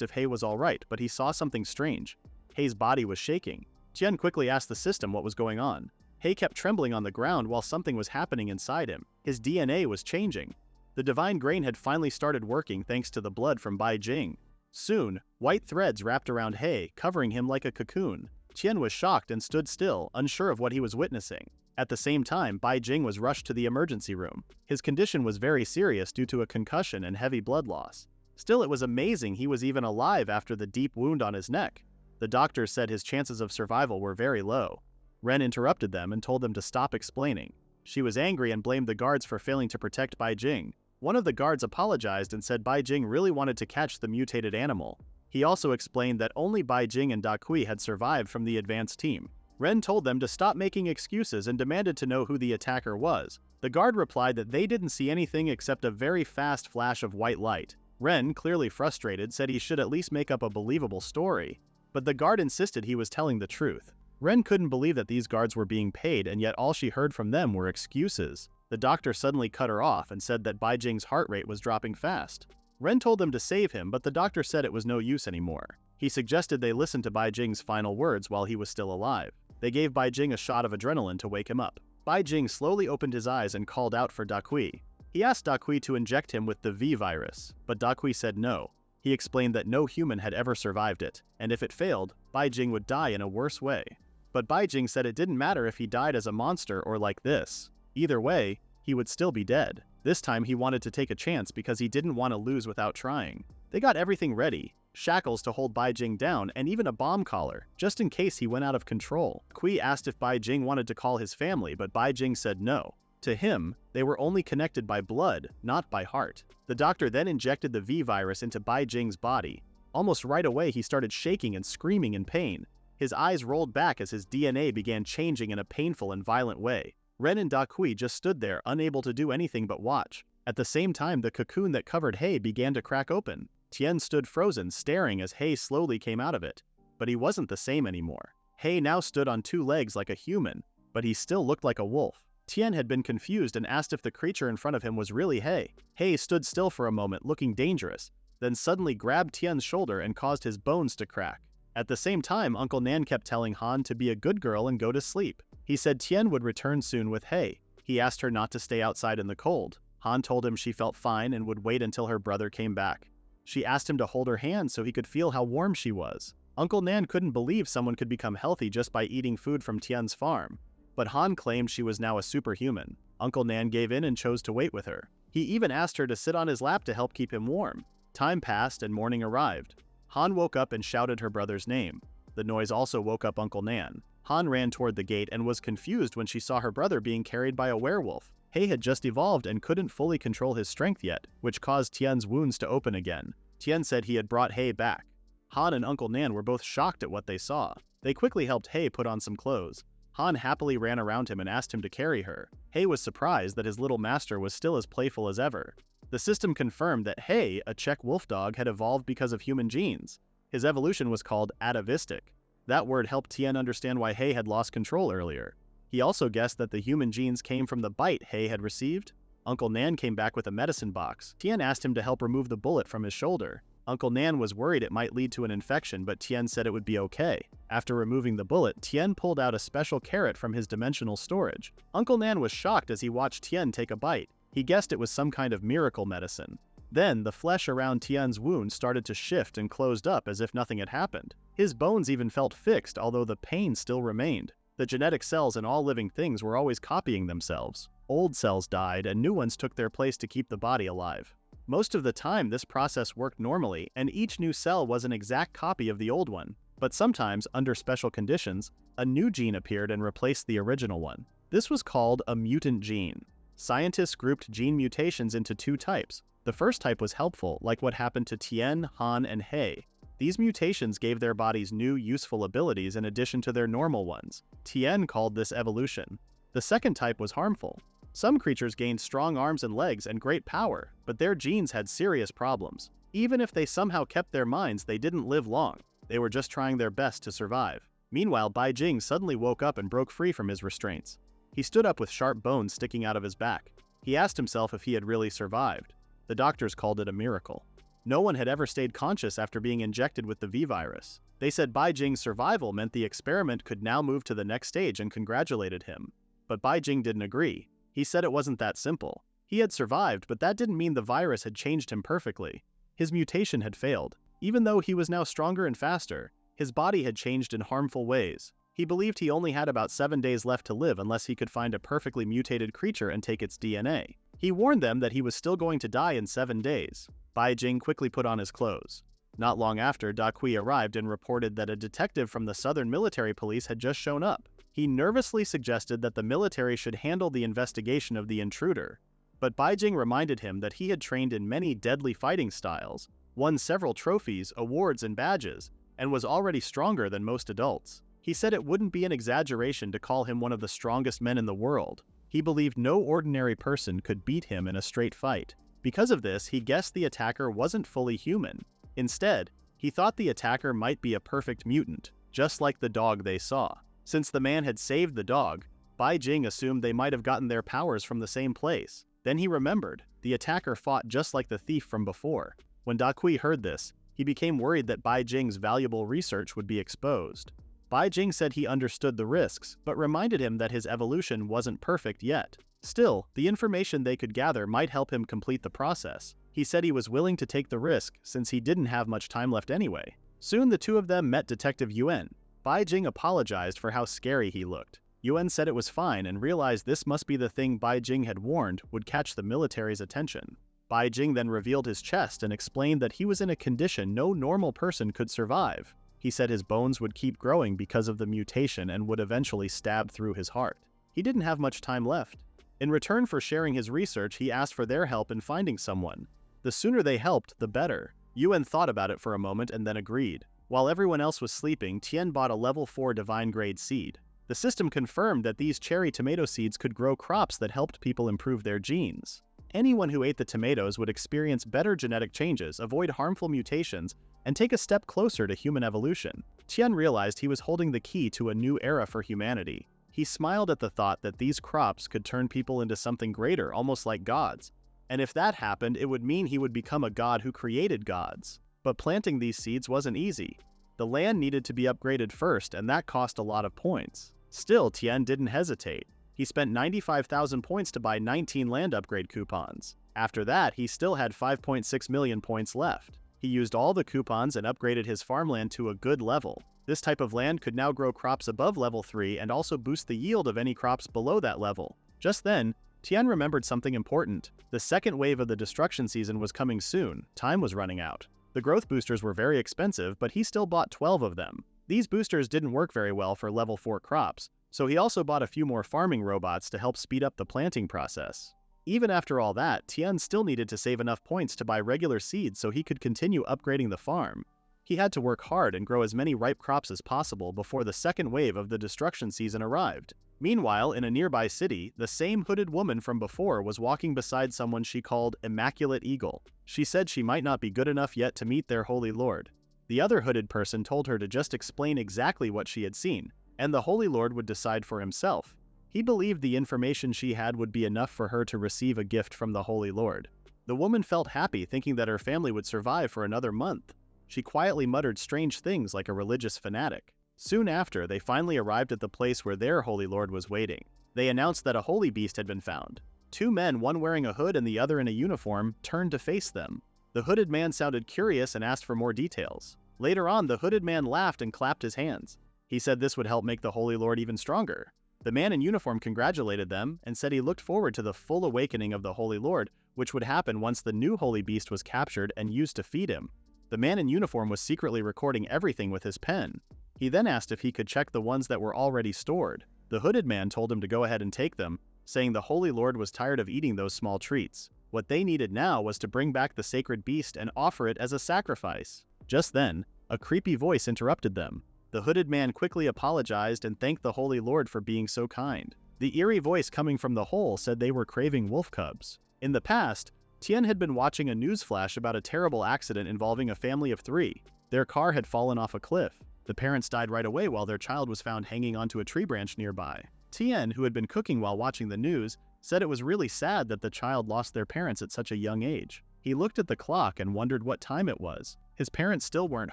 if He was alright, but he saw something strange. He's body was shaking. Tian quickly asked the system what was going on. He kept trembling on the ground while something was happening inside him. His DNA was changing. The divine grain had finally started working thanks to the blood from Bai Jing. Soon, white threads wrapped around He, covering him like a cocoon. Tian was shocked and stood still, unsure of what he was witnessing. At the same time, Bai Jing was rushed to the emergency room. His condition was very serious due to a concussion and heavy blood loss. Still, it was amazing he was even alive after the deep wound on his neck. The doctors said his chances of survival were very low. Ren interrupted them and told them to stop explaining. She was angry and blamed the guards for failing to protect Bai Jing. One of the guards apologized and said Bai Jing really wanted to catch the mutated animal. He also explained that only Bai Jing and Da Kui had survived from the advanced team. Ren told them to stop making excuses and demanded to know who the attacker was. The guard replied that they didn't see anything except a very fast flash of white light. Ren, clearly frustrated, said he should at least make up a believable story. But the guard insisted he was telling the truth. Ren couldn't believe that these guards were being paid, and yet all she heard from them were excuses. The doctor suddenly cut her off and said that Bai Jing's heart rate was dropping fast. Ren told them to save him, but the doctor said it was no use anymore. He suggested they listen to Bai Jing's final words while he was still alive. They gave Bai Jing a shot of adrenaline to wake him up. Bai Jing slowly opened his eyes and called out for Da Kui. He asked Da Kui to inject him with the V virus, but Da Kui said no. He explained that no human had ever survived it, and if it failed, Bai Jing would die in a worse way. But Bai Jing said it didn't matter if he died as a monster or like this. Either way, he would still be dead. This time he wanted to take a chance because he didn't want to lose without trying. They got everything ready, shackles to hold Bai Jing down and even a bomb collar, just in case he went out of control. Kui asked if Bai Jing wanted to call his family, but Bai Jing said no. To him, they were only connected by blood, not by heart. The doctor then injected the V virus into Bai Jing's body. Almost right away he started shaking and screaming in pain. His eyes rolled back as his DNA began changing in a painful and violent way. Ren and Da Kui just stood there, unable to do anything but watch. At the same time, the cocoon that covered He began to crack open. Tian stood frozen, staring as He slowly came out of it. But he wasn't the same anymore. He now stood on 2 legs like a human, but he still looked like a wolf. Tian had been confused and asked if the creature in front of him was really He. He stood still for a moment, looking dangerous, then suddenly grabbed Tian's shoulder and caused his bones to crack. At the same time, Uncle Nan kept telling Han to be a good girl and go to sleep. He said Tian would return soon with He. He asked her not to stay outside in the cold. Han told him she felt fine and would wait until her brother came back. She asked him to hold her hand so he could feel how warm she was. Uncle Nan couldn't believe someone could become healthy just by eating food from Tian's farm. But Han claimed she was now a superhuman. Uncle Nan gave in and chose to wait with her. He even asked her to sit on his lap to help keep him warm. Time passed and morning arrived. Han woke up and shouted her brother's name. The noise also woke up Uncle Nan. Han ran toward the gate and was confused when she saw her brother being carried by a werewolf. He had just evolved and couldn't fully control his strength yet, which caused Tien's wounds to open again. Tien said he had brought He back. Han and Uncle Nan were both shocked at what they saw. They quickly helped He put on some clothes. Han happily ran around him and asked him to carry her. He was surprised that his little master was still as playful as ever. The system confirmed that He, a Czech wolf dog, had evolved because of human genes. His evolution was called atavistic. That word helped Tien understand why He had lost control earlier. He also guessed that the human genes came from the bite He had received. Uncle Nan came back with a medicine box. Tien asked him to help remove the bullet from his shoulder. Uncle Nan was worried it might lead to an infection, but Tien said it would be okay. After removing the bullet, Tien pulled out a special carrot from his dimensional storage. Uncle Nan was shocked as he watched Tien take a bite. He guessed it was some kind of miracle medicine. Then, the flesh around Tien's wound started to shift and closed up as if nothing had happened. His bones even felt fixed, although the pain still remained. The genetic cells in all living things were always copying themselves. Old cells died and new ones took their place to keep the body alive. Most of the time, this process worked normally, and each new cell was an exact copy of the old one. But sometimes, under special conditions, a new gene appeared and replaced the original one. This was called a mutant gene. Scientists grouped gene mutations into two types. The first type was helpful, like what happened to Tien, Han, and He. These mutations gave their bodies new, useful abilities in addition to their normal ones. Tien called this evolution. The second type was harmful. Some creatures gained strong arms and legs and great power, but their genes had serious problems. Even if they somehow kept their minds, they didn't live long. They were just trying their best to survive. Meanwhile, Bai Jing suddenly woke up and broke free from his restraints. He stood up with sharp bones sticking out of his back. He asked himself if he had really survived. The doctors called it a miracle. No one had ever stayed conscious after being injected with the V virus. They said Bai Jing's survival meant the experiment could now move to the next stage and congratulated him. But Bai Jing didn't agree. He said it wasn't that simple. He had survived, but that didn't mean the virus had changed him perfectly. His mutation had failed. Even though he was now stronger and faster, his body had changed in harmful ways. He believed he only had about 7 days left to live unless he could find a perfectly mutated creature and take its DNA. He warned them that he was still going to die in 7 days. Bai Jing quickly put on his clothes. Not long after, Da Kui arrived and reported that a detective from the Southern Military Police had just shown up. He nervously suggested that the military should handle the investigation of the intruder. But Bai Jing reminded him that he had trained in many deadly fighting styles, won several trophies, awards, and badges, and was already stronger than most adults. He said it wouldn't be an exaggeration to call him one of the strongest men in the world. He believed no ordinary person could beat him in a straight fight. Because of this, he guessed the attacker wasn't fully human. Instead, he thought the attacker might be a perfect mutant, just like the dog they saw. Since the man had saved the dog, Bai Jing assumed they might have gotten their powers from the same place. Then he remembered, the attacker fought just like the thief from before. When Da Kui heard this, he became worried that Bai Jing's valuable research would be exposed. Bai Jing said he understood the risks, but reminded him that his evolution wasn't perfect yet. Still, the information they could gather might help him complete the process. He said he was willing to take the risk since he didn't have much time left anyway. Soon the two of them met Detective Yuan. Bai Jing apologized for how scary he looked. Yuan said it was fine and realized this must be the thing Bai Jing had warned would catch the military's attention. Bai Jing then revealed his chest and explained that he was in a condition no normal person could survive. He said his bones would keep growing because of the mutation and would eventually stab through his heart. He didn't have much time left. In return for sharing his research, he asked for their help in finding someone. The sooner they helped, the better. Yuan thought about it for a moment and then agreed. While everyone else was sleeping, Tien bought a level 4 divine grade seed. The system confirmed that these cherry tomato seeds could grow crops that helped people improve their genes. Anyone who ate the tomatoes would experience better genetic changes, avoid harmful mutations, and take a step closer to human evolution. Tien realized he was holding the key to a new era for humanity. He smiled at the thought that these crops could turn people into something greater, almost like gods. And if that happened, it would mean he would become a god who created gods. But planting these seeds wasn't easy. The land needed to be upgraded first, and that cost a lot of points. Still, Tien didn't hesitate. He spent 95,000 points to buy 19 land upgrade coupons. After that, he still had 5.6 million points left. He used all the coupons and upgraded his farmland to a good level. This type of land could now grow crops above level 3 and also boost the yield of any crops below that level. Just then, Tien remembered something important. The second wave of the destruction season was coming soon. Time was running out. The growth boosters were very expensive, but he still bought 12 of them. These boosters didn't work very well for level 4 crops, so he also bought a few more farming robots to help speed up the planting process. Even after all that, Tian still needed to save enough points to buy regular seeds so he could continue upgrading the farm. He had to work hard and grow as many ripe crops as possible before the second wave of the destruction season arrived. Meanwhile, in a nearby city, the same hooded woman from before was walking beside someone she called Immaculate Eagle. She said she might not be good enough yet to meet their Holy Lord. The other hooded person told her to just explain exactly what she had seen, and the Holy Lord would decide for himself. He believed the information she had would be enough for her to receive a gift from the Holy Lord. The woman felt happy thinking that her family would survive for another month. She quietly muttered strange things like a religious fanatic. Soon after, they finally arrived at the place where their Holy Lord was waiting. They announced that a holy beast had been found. Two men, one wearing a hood and the other in a uniform, turned to face them. The hooded man sounded curious and asked for more details. Later on, the hooded man laughed and clapped his hands. He said this would help make the Holy Lord even stronger. The man in uniform congratulated them and said he looked forward to the full awakening of the Holy Lord, which would happen once the new holy beast was captured and used to feed him. The man in uniform was secretly recording everything with his pen. He then asked if he could check the ones that were already stored. The hooded man told him to go ahead and take them, saying the Holy Lord was tired of eating those small treats. What they needed now was to bring back the sacred beast and offer it as a sacrifice. Just then, a creepy voice interrupted them. The hooded man quickly apologized and thanked the Holy Lord for being so kind. The eerie voice coming from the hole said they were craving wolf cubs. In the past, Tian had been watching a news flash about a terrible accident involving a family of 3. Their car had fallen off a cliff. The parents died right away while their child was found hanging onto a tree branch nearby. Tian, who had been cooking while watching the news, said it was really sad that the child lost their parents at such a young age. He looked at the clock and wondered what time it was. His parents still weren't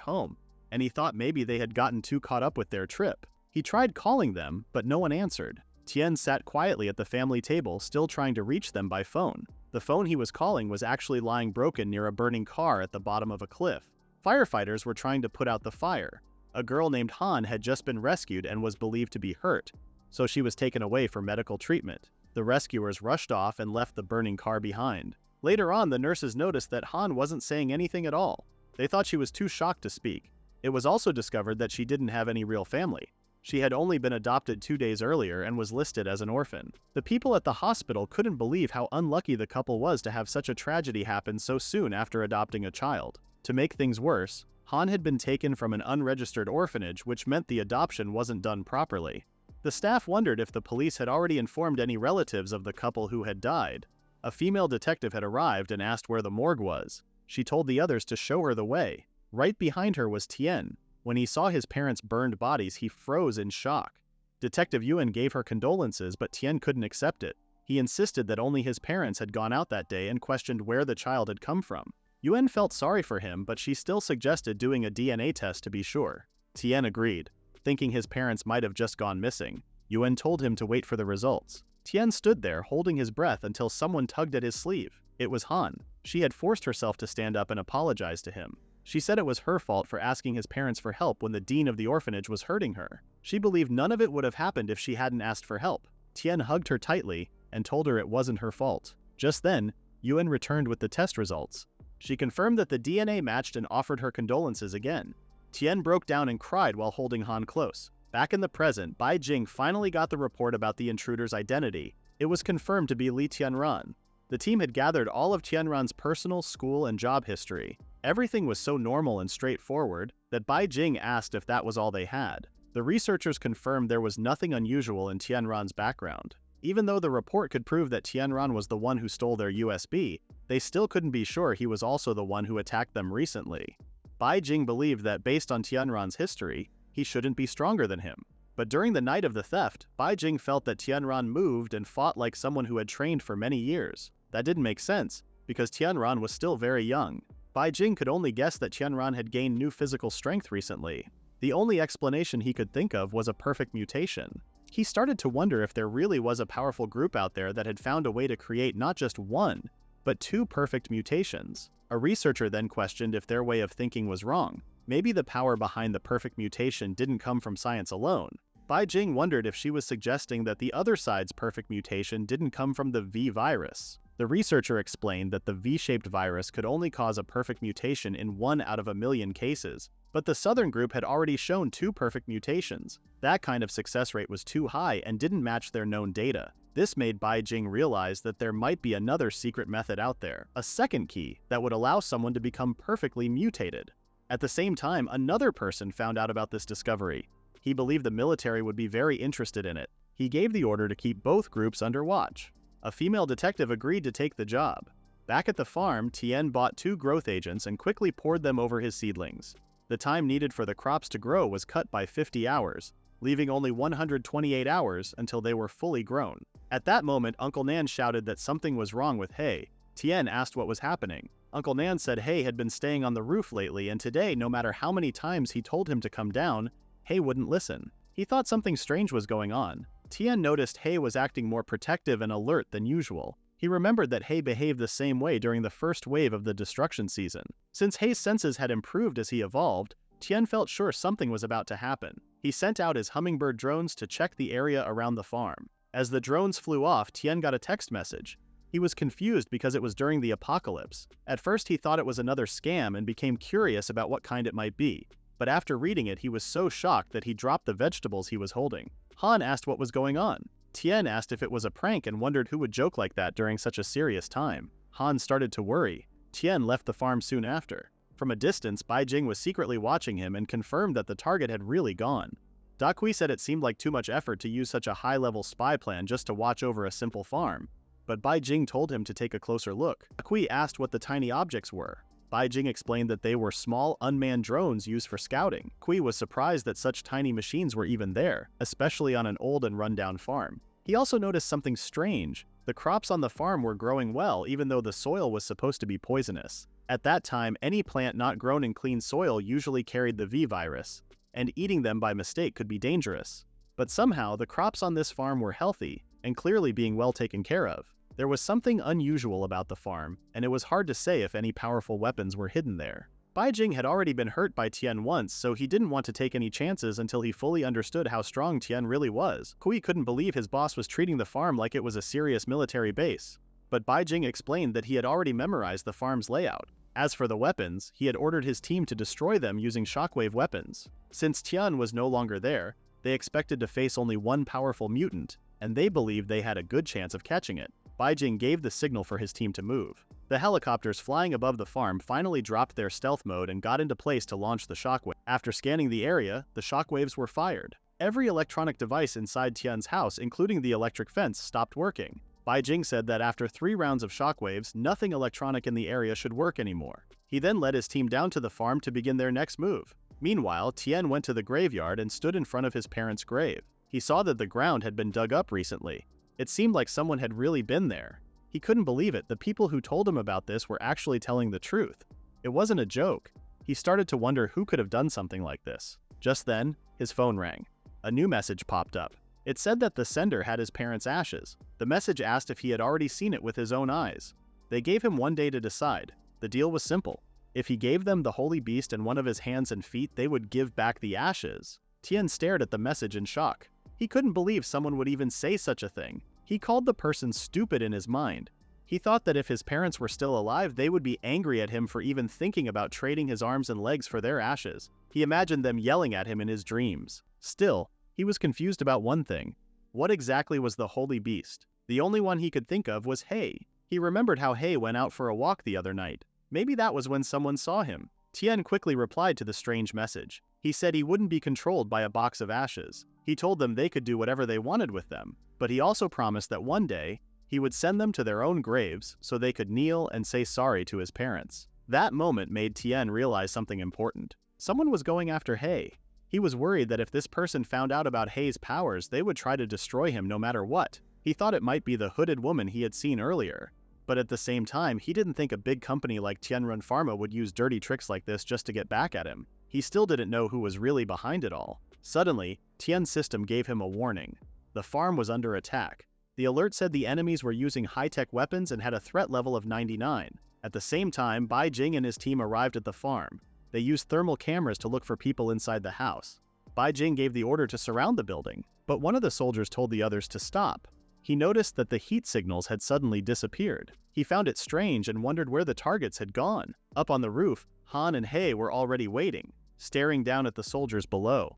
home, and he thought maybe they had gotten too caught up with their trip. He tried calling them, but no one answered. Tian sat quietly at the family table, still trying to reach them by phone. The phone he was calling was actually lying broken near a burning car at the bottom of a cliff. Firefighters were trying to put out the fire. A girl named Han had just been rescued and was believed to be hurt, so she was taken away for medical treatment. The rescuers rushed off and left the burning car behind. Later on, the nurses noticed that Han wasn't saying anything at all. They thought she was too shocked to speak. It was also discovered that she didn't have any real family. She had only been adopted 2 days earlier and was listed as an orphan. The people at the hospital couldn't believe how unlucky the couple was to have such a tragedy happen so soon after adopting a child. To make things worse, Han had been taken from an unregistered orphanage, which meant the adoption wasn't done properly. The staff wondered if the police had already informed any relatives of the couple who had died. A female detective had arrived and asked where the morgue was. She told the others to show her the way. Right behind her was Tian. When he saw his parents' burned bodies, he froze in shock. Detective Yuan gave her condolences, but Tian couldn't accept it. He insisted that only his parents had gone out that day and questioned where the child had come from. Yuan felt sorry for him, but she still suggested doing a DNA test to be sure. Tian agreed, thinking his parents might have just gone missing. Yuan told him to wait for the results. Tian stood there, holding his breath until someone tugged at his sleeve. It was Han. She had forced herself to stand up and apologize to him. She said it was her fault for asking his parents for help when the dean of the orphanage was hurting her. She believed none of it would have happened if she hadn't asked for help. Tian hugged her tightly and told her it wasn't her fault. Just then, Yuan returned with the test results. She confirmed that the DNA matched and offered her condolences again. Tian broke down and cried while holding Han close. Back in the present, Bai Jing finally got the report about the intruder's identity. It was confirmed to be Li Tianran. The team had gathered all of Tianran's personal, school, and job history. Everything was so normal and straightforward that Bai Jing asked if that was all they had. The researchers confirmed there was nothing unusual in Tianran's background. Even though the report could prove that Tianran was the one who stole their USB, they still couldn't be sure he was also the one who attacked them recently. Bai Jing believed that based on Tianran's history, he shouldn't be stronger than him. But during the night of the theft, Bai Jing felt that Tianran moved and fought like someone who had trained for many years. That didn't make sense, because Tianran was still very young. Bai Jing could only guess that Tianran had gained new physical strength recently. The only explanation he could think of was a perfect mutation. He started to wonder if there really was a powerful group out there that had found a way to create not just one, but 2 perfect mutations. A researcher then questioned if their way of thinking was wrong. Maybe the power behind the perfect mutation didn't come from science alone. Bai Jing wondered if she was suggesting that the other side's perfect mutation didn't come from the V virus. The researcher explained that the V-shaped virus could only cause a perfect mutation in 1 out of a million cases, but the southern group had already shown 2 perfect mutations. That kind of success rate was too high and didn't match their known data. This made Bai Jing realize that there might be another secret method out there, a second key that would allow someone to become perfectly mutated. At the same time, another person found out about this discovery. He believed the military would be very interested in it. He gave the order to keep both groups under watch. A female detective agreed to take the job. Back at the farm, Tien bought 2 growth agents and quickly poured them over his seedlings. The time needed for the crops to grow was cut by 50 hours, leaving only 128 hours until they were fully grown. At that moment, Uncle Nan shouted that something was wrong with Hay. Tien asked what was happening. Uncle Nan said Hay had been staying on the roof lately, and today, no matter how many times he told him to come down, Hay wouldn't listen. He thought something strange was going on. Tien noticed Hay was acting more protective and alert than usual. He remembered that Hay behaved the same way during the first wave of the destruction season. Since Hay's senses had improved as he evolved, Tien felt sure something was about to happen. He sent out his hummingbird drones to check the area around the farm. As the drones flew off, Tien got a text message. He was confused because it was during the apocalypse. At first he thought it was another scam and became curious about what kind it might be. But after reading it, he was so shocked that he dropped the vegetables he was holding. Han asked what was going on. Tien asked if it was a prank and wondered who would joke like that during such a serious time. Han started to worry. Tien left the farm soon after. From a distance, Bai Jing was secretly watching him and confirmed that the target had really gone. Da Kui said it seemed like too much effort to use such a high-level spy plan just to watch over a simple farm. But Bai Jing told him to take a closer look. Da Kui asked what the tiny objects were. Bai Jing explained that they were small, unmanned drones used for scouting. Kui was surprised that such tiny machines were even there, especially on an old and run-down farm. He also noticed something strange. The crops on the farm were growing well, even though the soil was supposed to be poisonous. At that time, any plant not grown in clean soil usually carried the V virus, and eating them by mistake could be dangerous. But somehow, the crops on this farm were healthy, and clearly being well taken care of. There was something unusual about the farm, and it was hard to say if any powerful weapons were hidden there. Bai Jing had already been hurt by Tien once, so he didn't want to take any chances until he fully understood how strong Tien really was. Kui couldn't believe his boss was treating the farm like it was a serious military base. But Bai Jing explained that he had already memorized the farm's layout. As for the weapons, he had ordered his team to destroy them using shockwave weapons. Since Tien was no longer there, they expected to face only one powerful mutant, and they believed they had a good chance of catching it. Bai Jing gave the signal for his team to move. The helicopters flying above the farm finally dropped their stealth mode and got into place to launch the shockwave. After scanning the area, the shockwaves were fired. Every electronic device inside Tien's house, including the electric fence, stopped working. Bai Jing said that after 3 rounds of shockwaves, nothing electronic in the area should work anymore. He then led his team down to the farm to begin their next move. Meanwhile, Tien went to the graveyard and stood in front of his parents' grave. He saw that the ground had been dug up recently. It seemed like someone had really been there. He couldn't believe it. The people who told him about this were actually telling the truth. It wasn't a joke. He started to wonder who could have done something like this. Just then, his phone rang. A new message popped up. It said that the sender had his parents' ashes. The message asked if he had already seen it with his own eyes. They gave him 1 day to decide. The deal was simple. If he gave them the holy beast and one of his hands and feet, they would give back the ashes. Tien stared at the message in shock. He couldn't believe someone would even say such a thing. He called the person stupid in his mind. He thought that if his parents were still alive, they would be angry at him for even thinking about trading his arms and legs for their ashes. He imagined them yelling at him in his dreams. Still, he was confused about one thing. What exactly was the holy beast? The only one he could think of was Hay. He remembered how Hay went out for a walk the other night. Maybe that was when someone saw him. Tien quickly replied to the strange message. He said he wouldn't be controlled by a box of ashes. He told them they could do whatever they wanted with them, but he also promised that one day, he would send them to their own graves so they could kneel and say sorry to his parents. That moment made Tien realize something important. Someone was going after Hay. He was worried that if this person found out about Hay's powers, they would try to destroy him no matter what. He thought it might be the hooded woman he had seen earlier. But at the same time, he didn't think a big company like Tianrun Pharma would use dirty tricks like this just to get back at him. He still didn't know who was really behind it all. Suddenly, Tien's system gave him a warning. The farm was under attack. The alert said the enemies were using high-tech weapons and had a threat level of 99. At the same time, Bai Jing and his team arrived at the farm. They used thermal cameras to look for people inside the house. Bai Jing gave the order to surround the building, but one of the soldiers told the others to stop. He noticed that the heat signals had suddenly disappeared. He found it strange and wondered where the targets had gone. Up on the roof, Han and Hei were already waiting, staring down at the soldiers below.